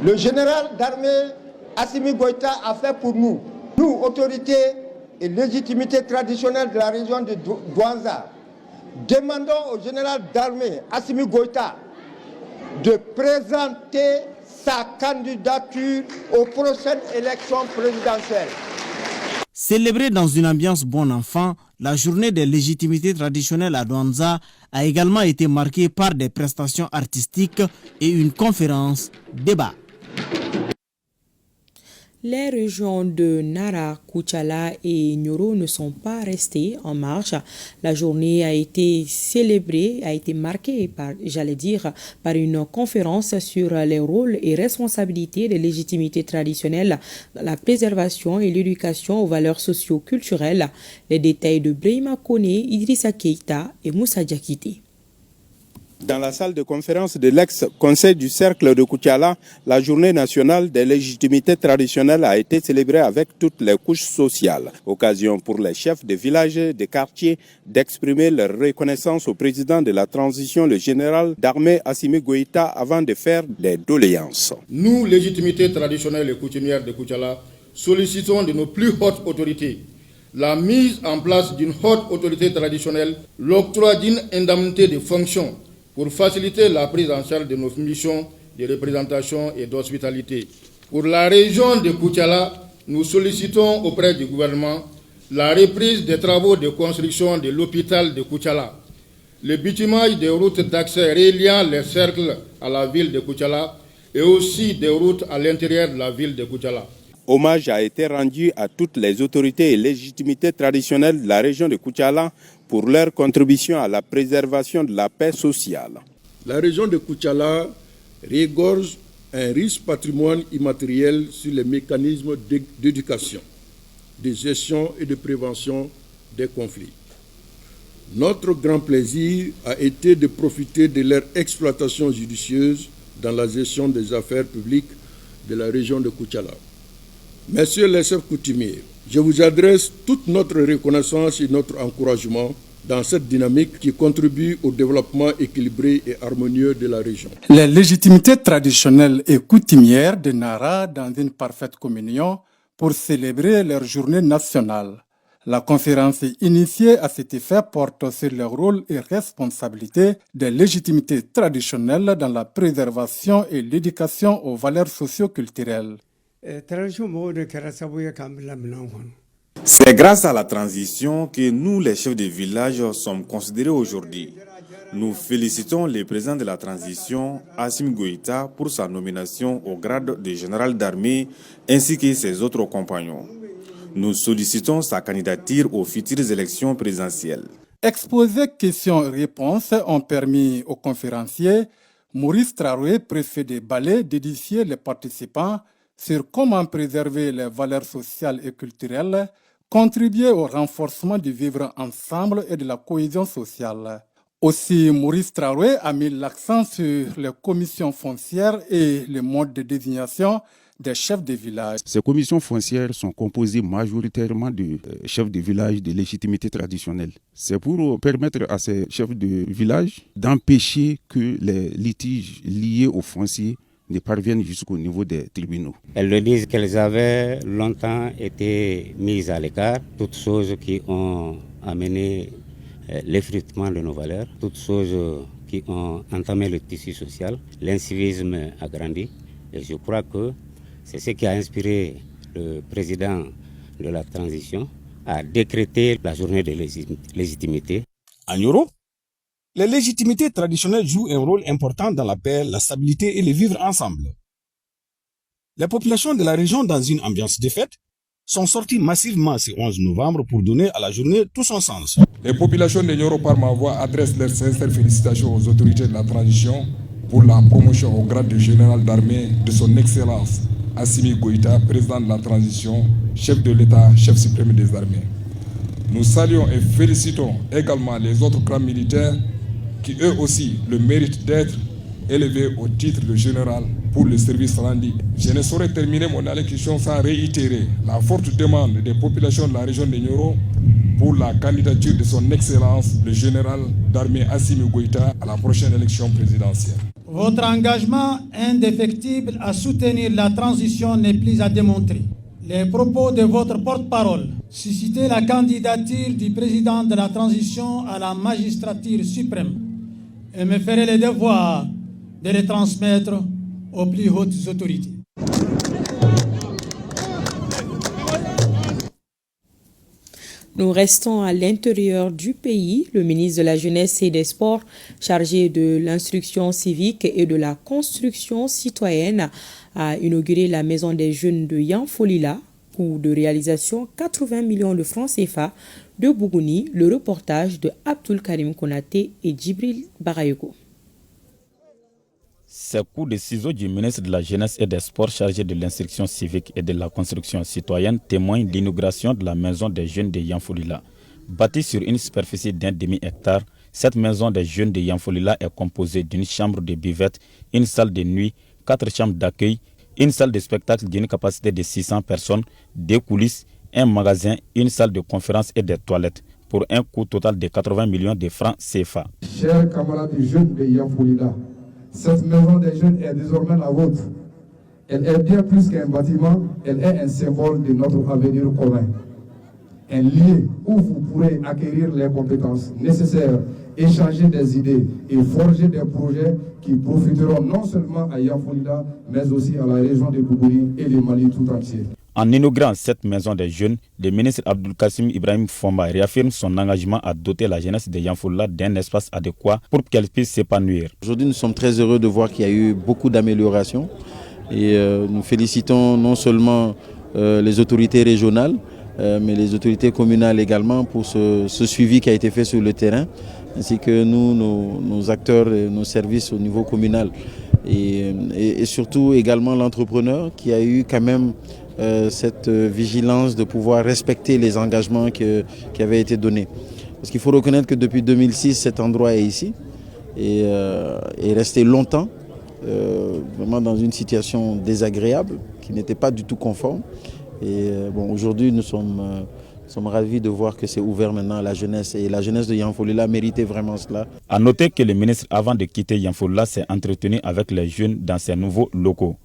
le général d'armée Assimi Goïta a fait pour nous, nous, autorités et légitimités traditionnelles de la région de Douanza, demandons au général d'armée Assimi Goïta de présenter sa candidature aux prochaines élections présidentielles. Célébrée dans une ambiance bon enfant, la journée des légitimités traditionnelles à Douanza a également été marquée par des prestations artistiques et une conférence débat. Les régions de Nara, Koutiala et Nyoro ne sont pas restées en marche. La journée a été célébrée, a été marquée par une conférence sur les rôles et responsabilités des légitimités traditionnelles, la préservation et l'éducation aux valeurs socio-culturelles. Les détails de Brahima Kone, Idrissa Keita et Moussa Diakité. Dans la salle de conférence de l'ex-conseil du cercle de Koutiala, la journée nationale des légitimités traditionnelles a été célébrée avec toutes les couches sociales. Occasion pour les chefs de villages et de quartiers d'exprimer leur reconnaissance au président de la transition, le général d'armée Assimi Goïta, avant de faire des doléances. Nous, légitimités traditionnelles et coutumières de Koutiala, sollicitons de nos plus hautes autorités la mise en place d'une haute autorité traditionnelle, l'octroi d'une indemnité de fonction pour faciliter la prise en charge de nos missions de représentation et d'hospitalité. Pour la région de Koutiala, nous sollicitons auprès du gouvernement la reprise des travaux de construction de l'hôpital de Koutiala, le bitumage des routes d'accès reliant les cercles à la ville de Koutiala et aussi des routes à l'intérieur de la ville de Koutiala. Hommage a été rendu à toutes les autorités et légitimités traditionnelles de la région de Koutiala pour leur contribution à la préservation de la paix sociale. La région de Koutiala regorge un riche patrimoine immatériel sur les mécanismes d'éducation, de gestion et de prévention des conflits. Notre grand plaisir a été de profiter de leur exploitation judicieuse dans la gestion des affaires publiques de la région de Koutiala. Messieurs les chefs coutumiers, je vous adresse toute notre reconnaissance et notre encouragement dans cette dynamique qui contribue au développement équilibré et harmonieux de la région. Les légitimités traditionnelles et coutumières de Nara dans une parfaite communion pour célébrer leur journée nationale. La conférence initiée à cet effet porte sur le rôle et responsabilité des légitimités traditionnelles dans la préservation et l'éducation aux valeurs socio-culturelles. C'est grâce à la transition que nous, les chefs de village, sommes considérés aujourd'hui. Nous félicitons le président de la transition, Assimi Goïta, pour sa nomination au grade de général d'armée ainsi que ses autres compagnons. Nous sollicitons sa candidature aux futures élections présidentielles. Exposés, questions et réponses ont permis aux conférenciers Maurice Traoré, préfet des Balais, d'édifier les participants sur comment préserver les valeurs sociales et culturelles, contribuer au renforcement du vivre ensemble et de la cohésion sociale. Aussi, Maurice Traoré a mis l'accent sur les commissions foncières et le mode de désignation des chefs de village. Ces commissions foncières sont composées majoritairement de chefs de village de légitimité traditionnelle. C'est pour permettre à ces chefs de village d'empêcher que les litiges liés aux fonciers ne parviennent jusqu'au niveau des tribunaux. Elles le disent qu'elles avaient longtemps été mises à l'écart, toutes choses qui ont amené l'effritement de nos valeurs, toutes choses qui ont entamé le tissu social. L'incivisme a grandi et je crois que c'est ce qui a inspiré le président de la transition à décréter la journée de légitimité. En Europe, les légitimités traditionnelles jouent un rôle important dans la paix, la stabilité et le vivre ensemble. Les populations de la région, dans une ambiance de fête, sont sorties massivement ce 11 novembre pour donner à la journée tout son sens. Les populations de Nioro par ma voix adressent leurs sincères félicitations aux autorités de la transition pour la promotion au grade de général d'armée de son Excellence Assimi Goïta, président de la transition, chef de l'État, chef suprême des armées. Nous saluons et félicitons également les autres crans militaires qui eux aussi le méritent d'être élevés au titre de général pour le service rendu. Je ne saurais terminer mon allocution sans réitérer la forte demande des populations de la région de Nioro pour la candidature de son Excellence le général d'armée Assimi Goïta à la prochaine élection présidentielle. Votre engagement indéfectible à soutenir la transition n'est plus à démontrer. Les propos de votre porte-parole suscitaient la candidature du président de la transition à la magistrature suprême et me ferait le devoir de les transmettre aux plus hautes autorités. Nous restons à l'intérieur du pays. Le ministre de la Jeunesse et des Sports, chargé de l'instruction civique et de la construction citoyenne, a inauguré la maison des jeunes de Yanfolila, coût de réalisation 80 millions de francs CFA de Bougouni. Le reportage de Abdul Karim Konaté et Djibril Barayoko. Ces coups de ciseaux du ministre de la Jeunesse et des Sports chargé de l'instruction civique et de la construction citoyenne témoignent de l'inauguration de la maison des jeunes de Yanfolila. Bâtie sur une superficie d'1 demi-hectare, cette maison des jeunes de Yanfolila est composée d'une chambre de buvette, une salle de nuit, 4 chambres d'accueil, une salle de spectacle d'une capacité de 600 personnes, 2 coulisses, un magasin, une salle de conférence et des toilettes, pour un coût total de 80 millions de francs CFA. Chers camarades jeunes de Yanfolila, cette maison des jeunes est désormais la vôtre. Elle est bien plus qu'un bâtiment, elle est un symbole de notre avenir commun. Un lieu où vous pourrez acquérir les compétences nécessaires, échanger des idées et forger des projets qui profiteront non seulement à Yanfolila, mais aussi à la région de Bougouni et le Mali tout entier. En inaugurant cette maison des jeunes, le ministre Abdul Kassim Ibrahim Fomba réaffirme son engagement à doter la jeunesse de Yanfolila d'un espace adéquat pour qu'elle puisse s'épanouir. Aujourd'hui, nous sommes très heureux de voir qu'il y a eu beaucoup d'améliorations et nous félicitons non seulement les autorités régionales, mais les autorités communales également pour ce suivi qui a été fait sur le terrain, ainsi que nous, nos acteurs et nos services au niveau communal. et surtout également l'entrepreneur qui a eu quand même cette vigilance de pouvoir respecter les engagements qui avaient été donnés. Parce qu'il faut reconnaître que depuis 2006, cet endroit est ici et est resté longtemps vraiment dans une situation désagréable qui n'était pas du tout conforme. Et aujourd'hui, nous sommes ravis de voir que c'est ouvert maintenant à la jeunesse. Et la jeunesse de Yanfolila méritait vraiment cela. A noter que le ministre, avant de quitter Yanfolila, s'est entretenu avec les jeunes dans ses nouveaux locaux.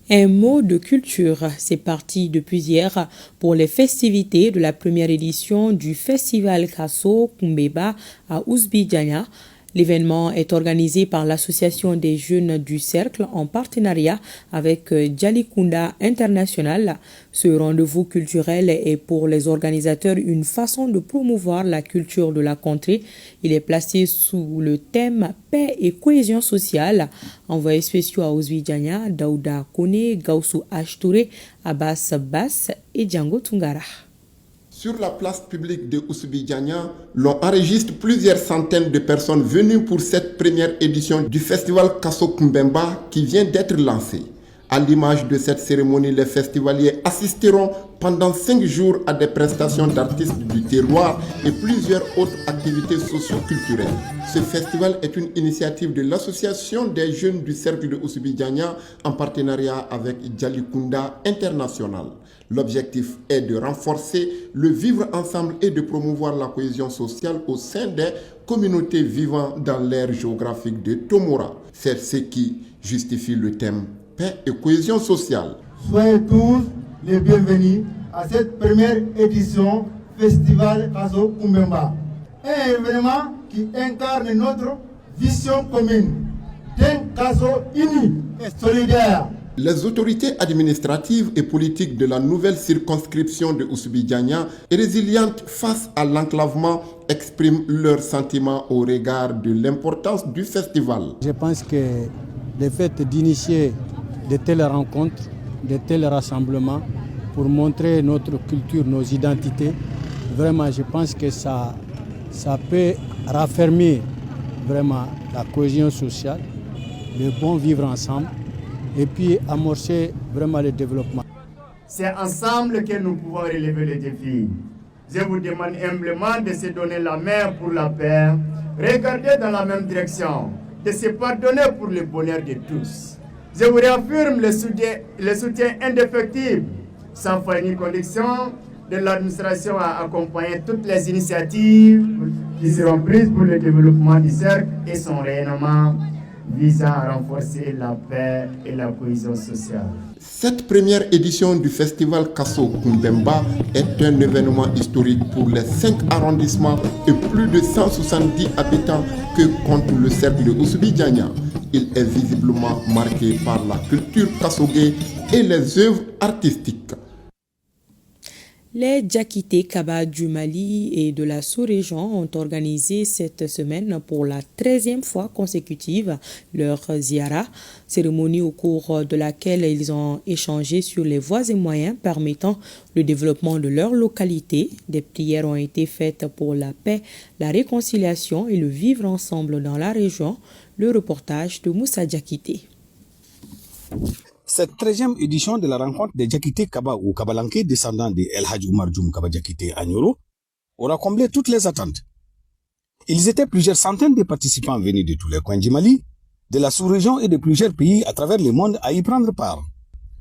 Un mot de culture, c'est parti depuis hier pour les festivités de la première édition du festival Kasso Kumbeba à Ousbi-Dianya. L'événement est organisé par l'Association des jeunes du Cercle en partenariat avec Djalikunda International. Ce rendez-vous culturel est pour les organisateurs une façon de promouvoir la culture de la contrée. Il est placé sous le thème paix et cohésion sociale. Envoyés spéciaux à Ousbi-Dianya, Daouda Kone, Gaussou Ashtouré, Abbas Bass et Django Tungara. Sur la place publique de Ousbi-Dianya, l'on enregistre plusieurs centaines de personnes venues pour cette première édition du festival Kasso Kumbemba qui vient d'être lancé. À l'image de cette cérémonie, les festivaliers assisteront pendant 5 jours à des prestations d'artistes du terroir et plusieurs autres activités socio-culturelles. Ce festival est une initiative de l'Association des jeunes du Cercle de Ousbi-Dianya en partenariat avec Djalikunda International. L'objectif est de renforcer le vivre ensemble et de promouvoir la cohésion sociale au sein des communautés vivant dans l'aire géographique de Tomora. C'est ce qui justifie le thème paix et cohésion sociale. Soyez tous les bienvenus à cette première édition Festival Kasso Kumbemba. Un événement qui incarne notre vision commune d'un Kasso uni et solidaire. Les autorités administratives et politiques de la nouvelle circonscription de Ousbi-Dianya, résilientes face à l'enclavement, expriment leurs sentiments au regard de l'importance du festival. Je pense que le fait d'initier de telles rencontres, de tels rassemblements pour montrer notre culture, nos identités, vraiment je pense que ça peut raffermir vraiment la cohésion sociale, le bon vivre ensemble, et puis amorcer vraiment le développement. C'est ensemble que nous pouvons relever les défis. Je vous demande humblement de se donner la main pour la paix, regarder dans la même direction, de se pardonner pour le bonheur de tous. Je vous réaffirme le soutien indéfectible, sans foi ni condition, de l'administration à accompagner toutes les initiatives qui seront prises pour le développement du cercle et son rayonnement visant à renforcer la paix et la cohésion sociale. Cette première édition du festival Kasso Kumbemba est un événement historique pour les 5 arrondissements et plus de 170 habitants que compte le cercle de Ousbi-Dianya. Il est visiblement marqué par la culture kassogué et les œuvres artistiques. Les Djakité Kaba du Mali et de la sous-région ont organisé cette semaine pour la 13e fois consécutive leur ziara, cérémonie au cours de laquelle ils ont échangé sur les voies et moyens permettant le développement de leur localité. Des prières ont été faites pour la paix, la réconciliation et le vivre ensemble dans la région. Le reportage de Moussa Djakité. Cette 13e édition de la rencontre des Djakité Kaba ou Kabalanké, descendants de El Hadj Oumar Djoum Kaba Djakité à Nioro, aura comblé toutes les attentes. Ils étaient plusieurs centaines de participants venus de tous les coins du Mali, de la sous-région et de plusieurs pays à travers le monde à y prendre part.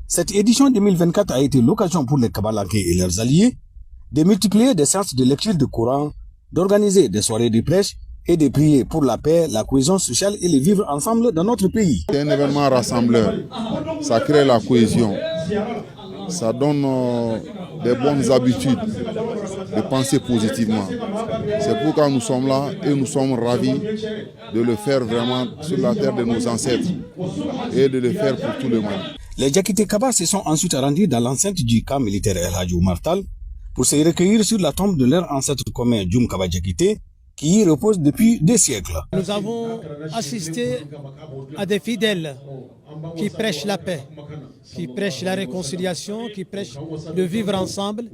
Cette édition 2024 a été l'occasion pour les Kabalanké et leurs alliés de multiplier des séances de lecture de Coran, d'organiser des soirées de prêche et de prier pour la paix, la cohésion sociale et le vivre ensemble dans notre pays. C'est un événement rassembleur, ça crée la cohésion, ça donne des bonnes habitudes de penser positivement. C'est pourquoi nous sommes là et nous sommes ravis de le faire vraiment sur la terre de nos ancêtres et de le faire pour tout le monde. Les Djakité Kaba se sont ensuite rendus dans l'enceinte du camp militaire El Hadj Oumar Tall pour se recueillir sur la tombe de leur ancêtre commun Djoum Kaba Djakité, qui y repose depuis des siècles. Nous avons assisté à des fidèles qui prêchent la paix, qui prêchent la réconciliation, qui prêchent le vivre ensemble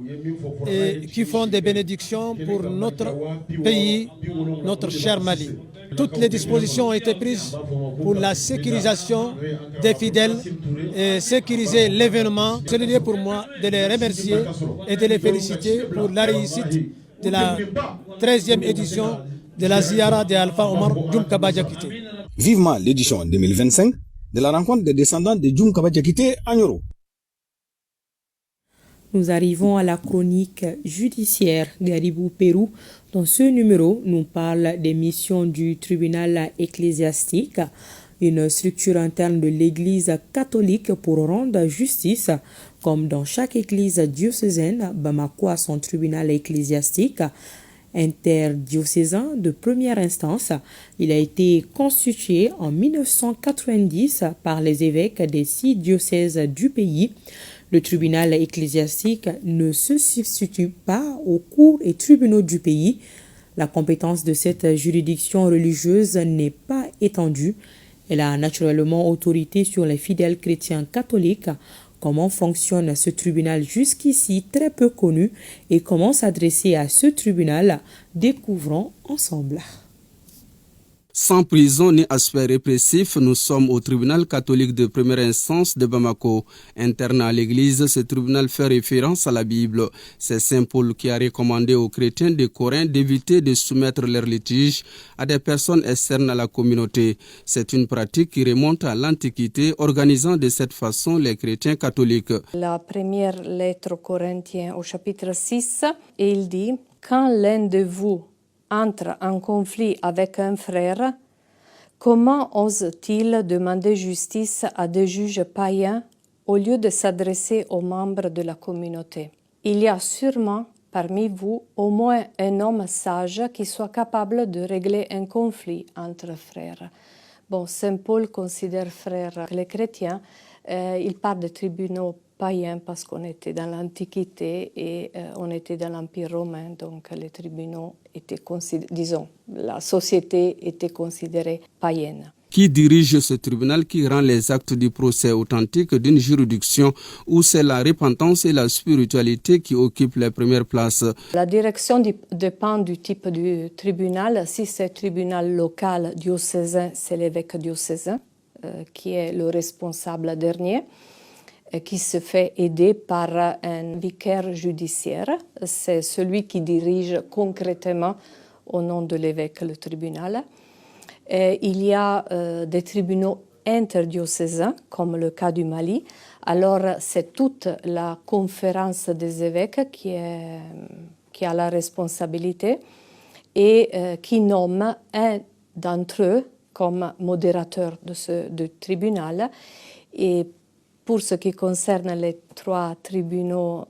et qui font des bénédictions pour notre pays, notre cher Mali. Toutes les dispositions ont été prises pour la sécurisation des fidèles et sécuriser l'événement. C'est l'idée pour moi de les remercier et de les féliciter pour la réussite de la 13e édition de la Ziyara de Alpha Omar Djoum Kaba Diakité. Vivement l'édition 2025 de la rencontre des descendants de Djoum Kaba Diakité à Nioro. Nous arrivons à la chronique judiciaire d'Aribou Pérou. Dans ce numéro, nous parle des missions du tribunal ecclésiastique, une structure interne de l'Église catholique pour rendre justice. Comme dans chaque église diocésaine, Bamako a son tribunal ecclésiastique interdiocésain de première instance. Il a été constitué en 1990 par les évêques des 6 diocèses du pays. Le tribunal ecclésiastique ne se substitue pas aux cours et tribunaux du pays. La compétence de cette juridiction religieuse n'est pas étendue. Elle a naturellement autorité sur les fidèles chrétiens catholiques. Comment fonctionne ce tribunal jusqu'ici très peu connu et comment s'adresser à ce tribunal? Découvrons ensemble. Sans prison ni aspect répressif, nous sommes au tribunal catholique de première instance de Bamako. Interne à l'église, ce tribunal fait référence à la Bible. C'est Saint Paul qui a recommandé aux chrétiens de Corinthe d'éviter de soumettre leurs litiges à des personnes externes à la communauté. C'est une pratique qui remonte à l'Antiquité, organisant de cette façon les chrétiens catholiques. La première lettre aux Corinthiens au chapitre 6, il dit « Quand l'un de vous entre en conflit avec un frère, comment ose-t-il demander justice à des juges païens au lieu de s'adresser aux membres de la communauté? Il y a sûrement parmi vous au moins un homme sage qui soit capable de régler un conflit entre frères. » Bon, Saint Paul considère frères les chrétiens. Il parle de tribunaux païens parce qu'on était dans l'Antiquité et on était dans l'Empire romain, donc les tribunaux étaient disons, la société était considérée païenne. Qui dirige ce tribunal qui rend les actes du procès authentiques d'une juridiction où c'est la repentance et la spiritualité qui occupent les premières places? La direction dépend du type du tribunal. Si c'est tribunal local diocésain, c'est l'évêque diocésain qui est le responsable dernier, qui se fait aider par un vicaire judiciaire. C'est celui qui dirige concrètement au nom de l'évêque le tribunal. Et il y a des tribunaux interdiocésains, comme le cas du Mali. Alors c'est toute la conférence des évêques qui a la responsabilité et qui nomme un d'entre eux comme modérateur de ce tribunal. Et pour ce qui concerne les 3 tribunaux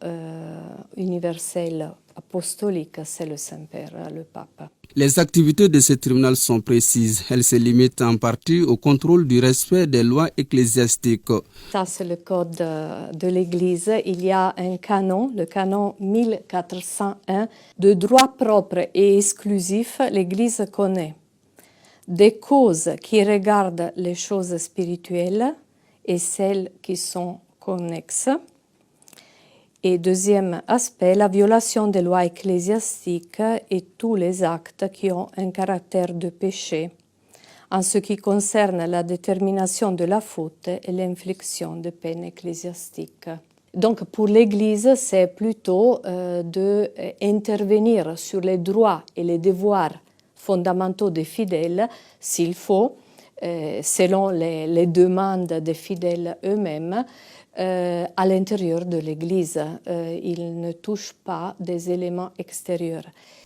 universels apostoliques, c'est le Saint-Père, le Pape. Les activités de ce tribunal sont précises. Elles se limitent en partie au contrôle du respect des lois ecclésiastiques. Ça, c'est le code de l'Église. Il y a un canon, le canon 1401, de droit propre et exclusif. L'Église connaît des causes qui regardent les choses spirituelles et celles qui sont connexes. Et deuxième aspect, la violation des lois ecclésiastiques et tous les actes qui ont un caractère de péché, en ce qui concerne la détermination de la faute et l'infliction de peines ecclésiastiques. Donc pour l'Église, c'est plutôt d'intervenir sur les droits et les devoirs fondamentaux des fidèles, s'il faut, selon les demandes des fidèles eux-mêmes, à l'intérieur de l'Église. Il ne touche pas des éléments extérieurs.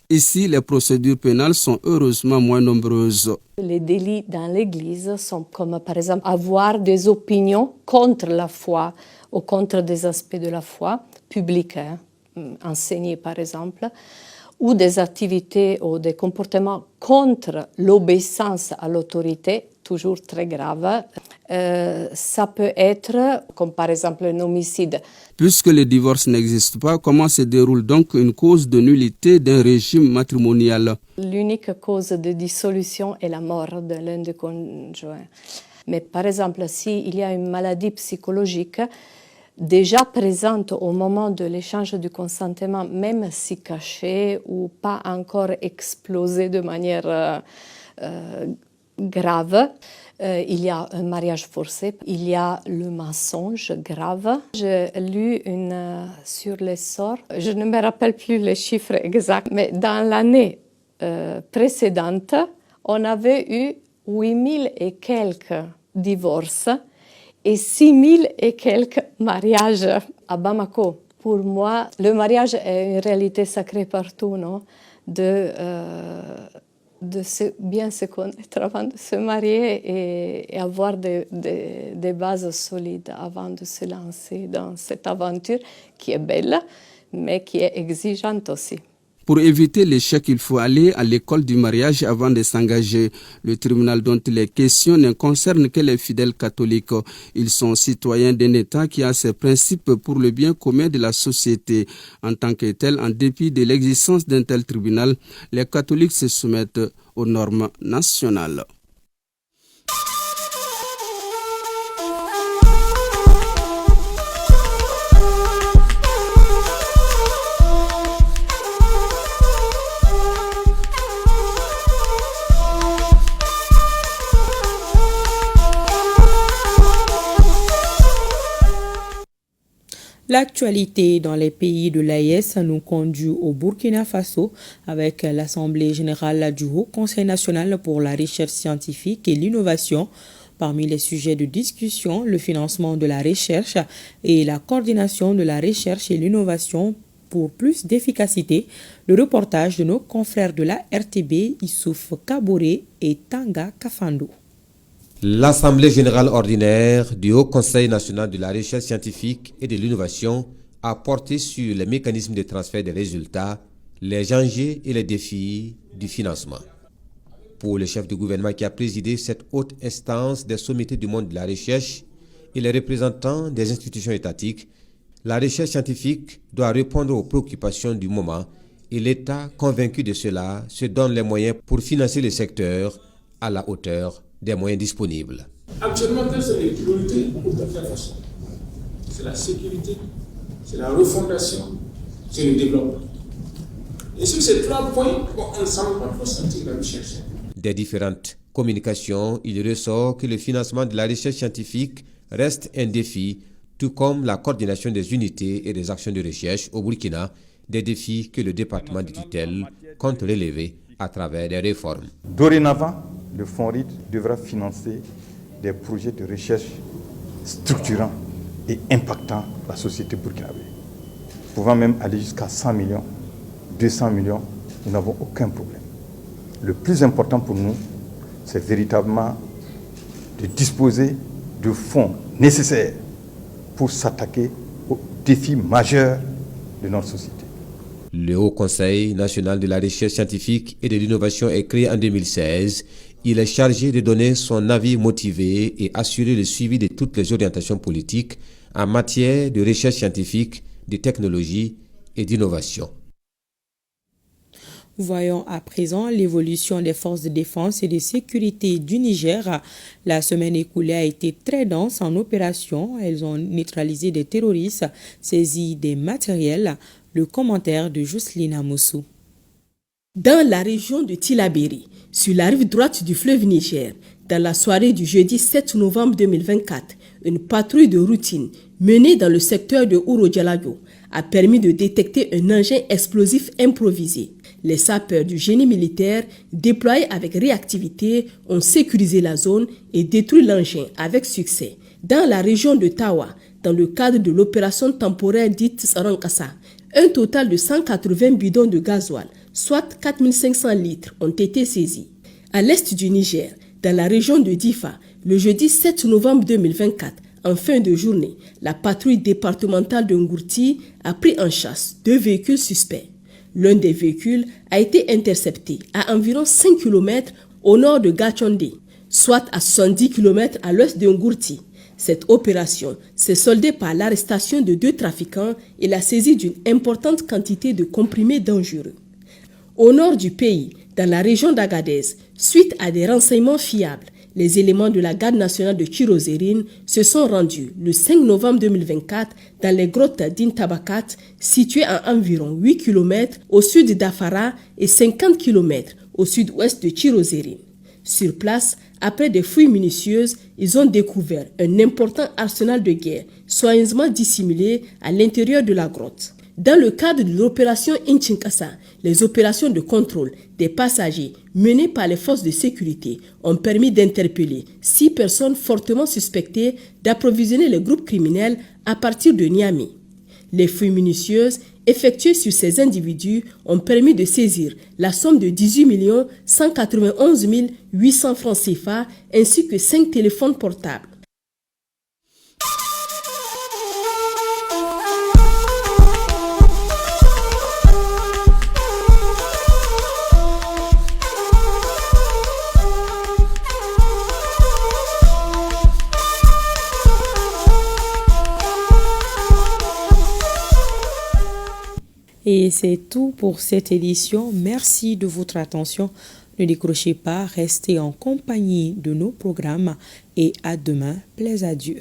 Ici, les procédures pénales sont heureusement moins nombreuses. Les délits dans l'Église sont comme par exemple avoir des opinions contre la foi ou contre des aspects de la foi publique, enseigner par exemple, ou des activités ou des comportements contre l'obéissance à l'autorité, toujours très grave. Ça peut être, comme par exemple un homicide. Puisque le divorce n'existe pas, comment se déroule donc une cause de nullité d'un régime matrimonial? L'unique cause de dissolution est la mort de l'un des conjoints. Mais par exemple, s'il y a une maladie psychologique déjà présente au moment de l'échange du consentement, même si cachée ou pas encore explosée de manière grave. Il y a un mariage forcé, il y a le mensonge grave. J'ai lu sur les sorts, je ne me rappelle plus les chiffres exacts, mais dans l'année précédente, on avait eu 8000 et quelques divorces et 6000 et quelques mariages à Bamako. Pour moi, le mariage est une réalité sacrée partout, non? De bien se connaître avant de se marier et avoir des bases solides avant de se lancer dans cette aventure qui est belle, mais qui est exigeante aussi. Pour éviter l'échec, il faut aller à l'école du mariage avant de s'engager. Le tribunal dont il est question ne concerne que les fidèles catholiques. Ils sont citoyens d'un État qui a ses principes pour le bien commun de la société. En tant que tel, en dépit de l'existence d'un tel tribunal, les catholiques se soumettent aux normes nationales. L'actualité dans les pays de l'AES nous conduit au Burkina Faso avec l'Assemblée générale du Haut Conseil national pour la recherche scientifique et l'innovation. Parmi les sujets de discussion, le financement de la recherche et la coordination de la recherche et l'innovation pour plus d'efficacité. Le reportage de nos confrères de la RTB, Issouf Kaboré et Tanga Kafando. L'Assemblée générale ordinaire du Haut Conseil national de la recherche scientifique et de l'innovation a porté sur les mécanismes de transfert des résultats, les enjeux et les défis du financement. Pour le chef du gouvernement qui a présidé cette haute instance des sommités du monde de la recherche et les représentants des institutions étatiques, la recherche scientifique doit répondre aux préoccupations du moment et l'État, convaincu de cela, se donne les moyens pour financer le secteur à la hauteur des moyens disponibles. Actuellement, quelles sont les priorités pour Burkina Faso? C'est la sécurité, c'est la refondation, c'est le développement. Et sur ces 3 points, ensemble, on va sentir la recherche. Des différentes communications, il ressort que le financement de la recherche scientifique reste un défi, tout comme la coordination des unités et des actions de recherche au Burkina, des défis que le département de tutelle compte relever à travers des réformes. Dorénavant, le Fonds RID devra financer des projets de recherche structurants et impactant la société burkinabé, pouvant même aller jusqu'à 100 millions, 200 millions, nous n'avons aucun problème. Le plus important pour nous, c'est véritablement de disposer de fonds nécessaires pour s'attaquer aux défis majeurs de notre société. Le Haut Conseil national de la recherche scientifique et de l'innovation est créé en 2016. Il est chargé de donner son avis motivé et assurer le suivi de toutes les orientations politiques en matière de recherche scientifique, de technologie et d'innovation. Voyons à présent l'évolution des forces de défense et de sécurité du Niger. La semaine écoulée a été très dense en opération. Elles ont neutralisé des terroristes, saisi des matériels. Le commentaire de Jocelyne Amoussou. Dans la région de Tillabéri, sur la rive droite du fleuve Niger, dans la soirée du jeudi 7 novembre 2024, une patrouille de routine menée dans le secteur de Ouro-Dialago a permis de détecter un engin explosif improvisé. Les sapeurs du génie militaire, déployés avec réactivité, ont sécurisé la zone et détruit l'engin avec succès. Dans la région de Tawa, dans le cadre de l'opération temporaire dite Sarankassa, un total de 180 bidons de gasoil, soit 4500 litres, ont été saisis. À l'est du Niger, dans la région de Difa, le jeudi 7 novembre 2024, en fin de journée, la patrouille départementale de Ngourti a pris en chasse 2 véhicules suspects. L'un des véhicules a été intercepté à environ 5 km au nord de Gachondé, soit à 70 km à l'ouest de Ngourti. Cette opération s'est soldée par l'arrestation de 2 trafiquants et la saisie d'une importante quantité de comprimés dangereux. Au nord du pays, dans la région d'Agadez, suite à des renseignements fiables, les éléments de la garde nationale de Chirozérine se sont rendus le 5 novembre 2024 dans les grottes d'Intabakat, situées à environ 8 km au sud d'Afara et 50 km au sud-ouest de Chirozérine. Sur place, après des fouilles minutieuses, ils ont découvert un important arsenal de guerre, soigneusement dissimulé à l'intérieur de la grotte. Dans le cadre de l'opération Inchinkasa, les opérations de contrôle des passagers menées par les forces de sécurité ont permis d'interpeller 6 personnes fortement suspectées d'approvisionner les groupes criminels à partir de Niamey. Les fouilles minutieuses effectuées sur ces individus ont permis de saisir la somme de 18 191 800 francs CFA ainsi que 5 téléphones portables. Et c'est tout pour cette édition. Merci de votre attention. Ne décrochez pas, restez en compagnie de nos programmes et à demain. Plaise à Dieu.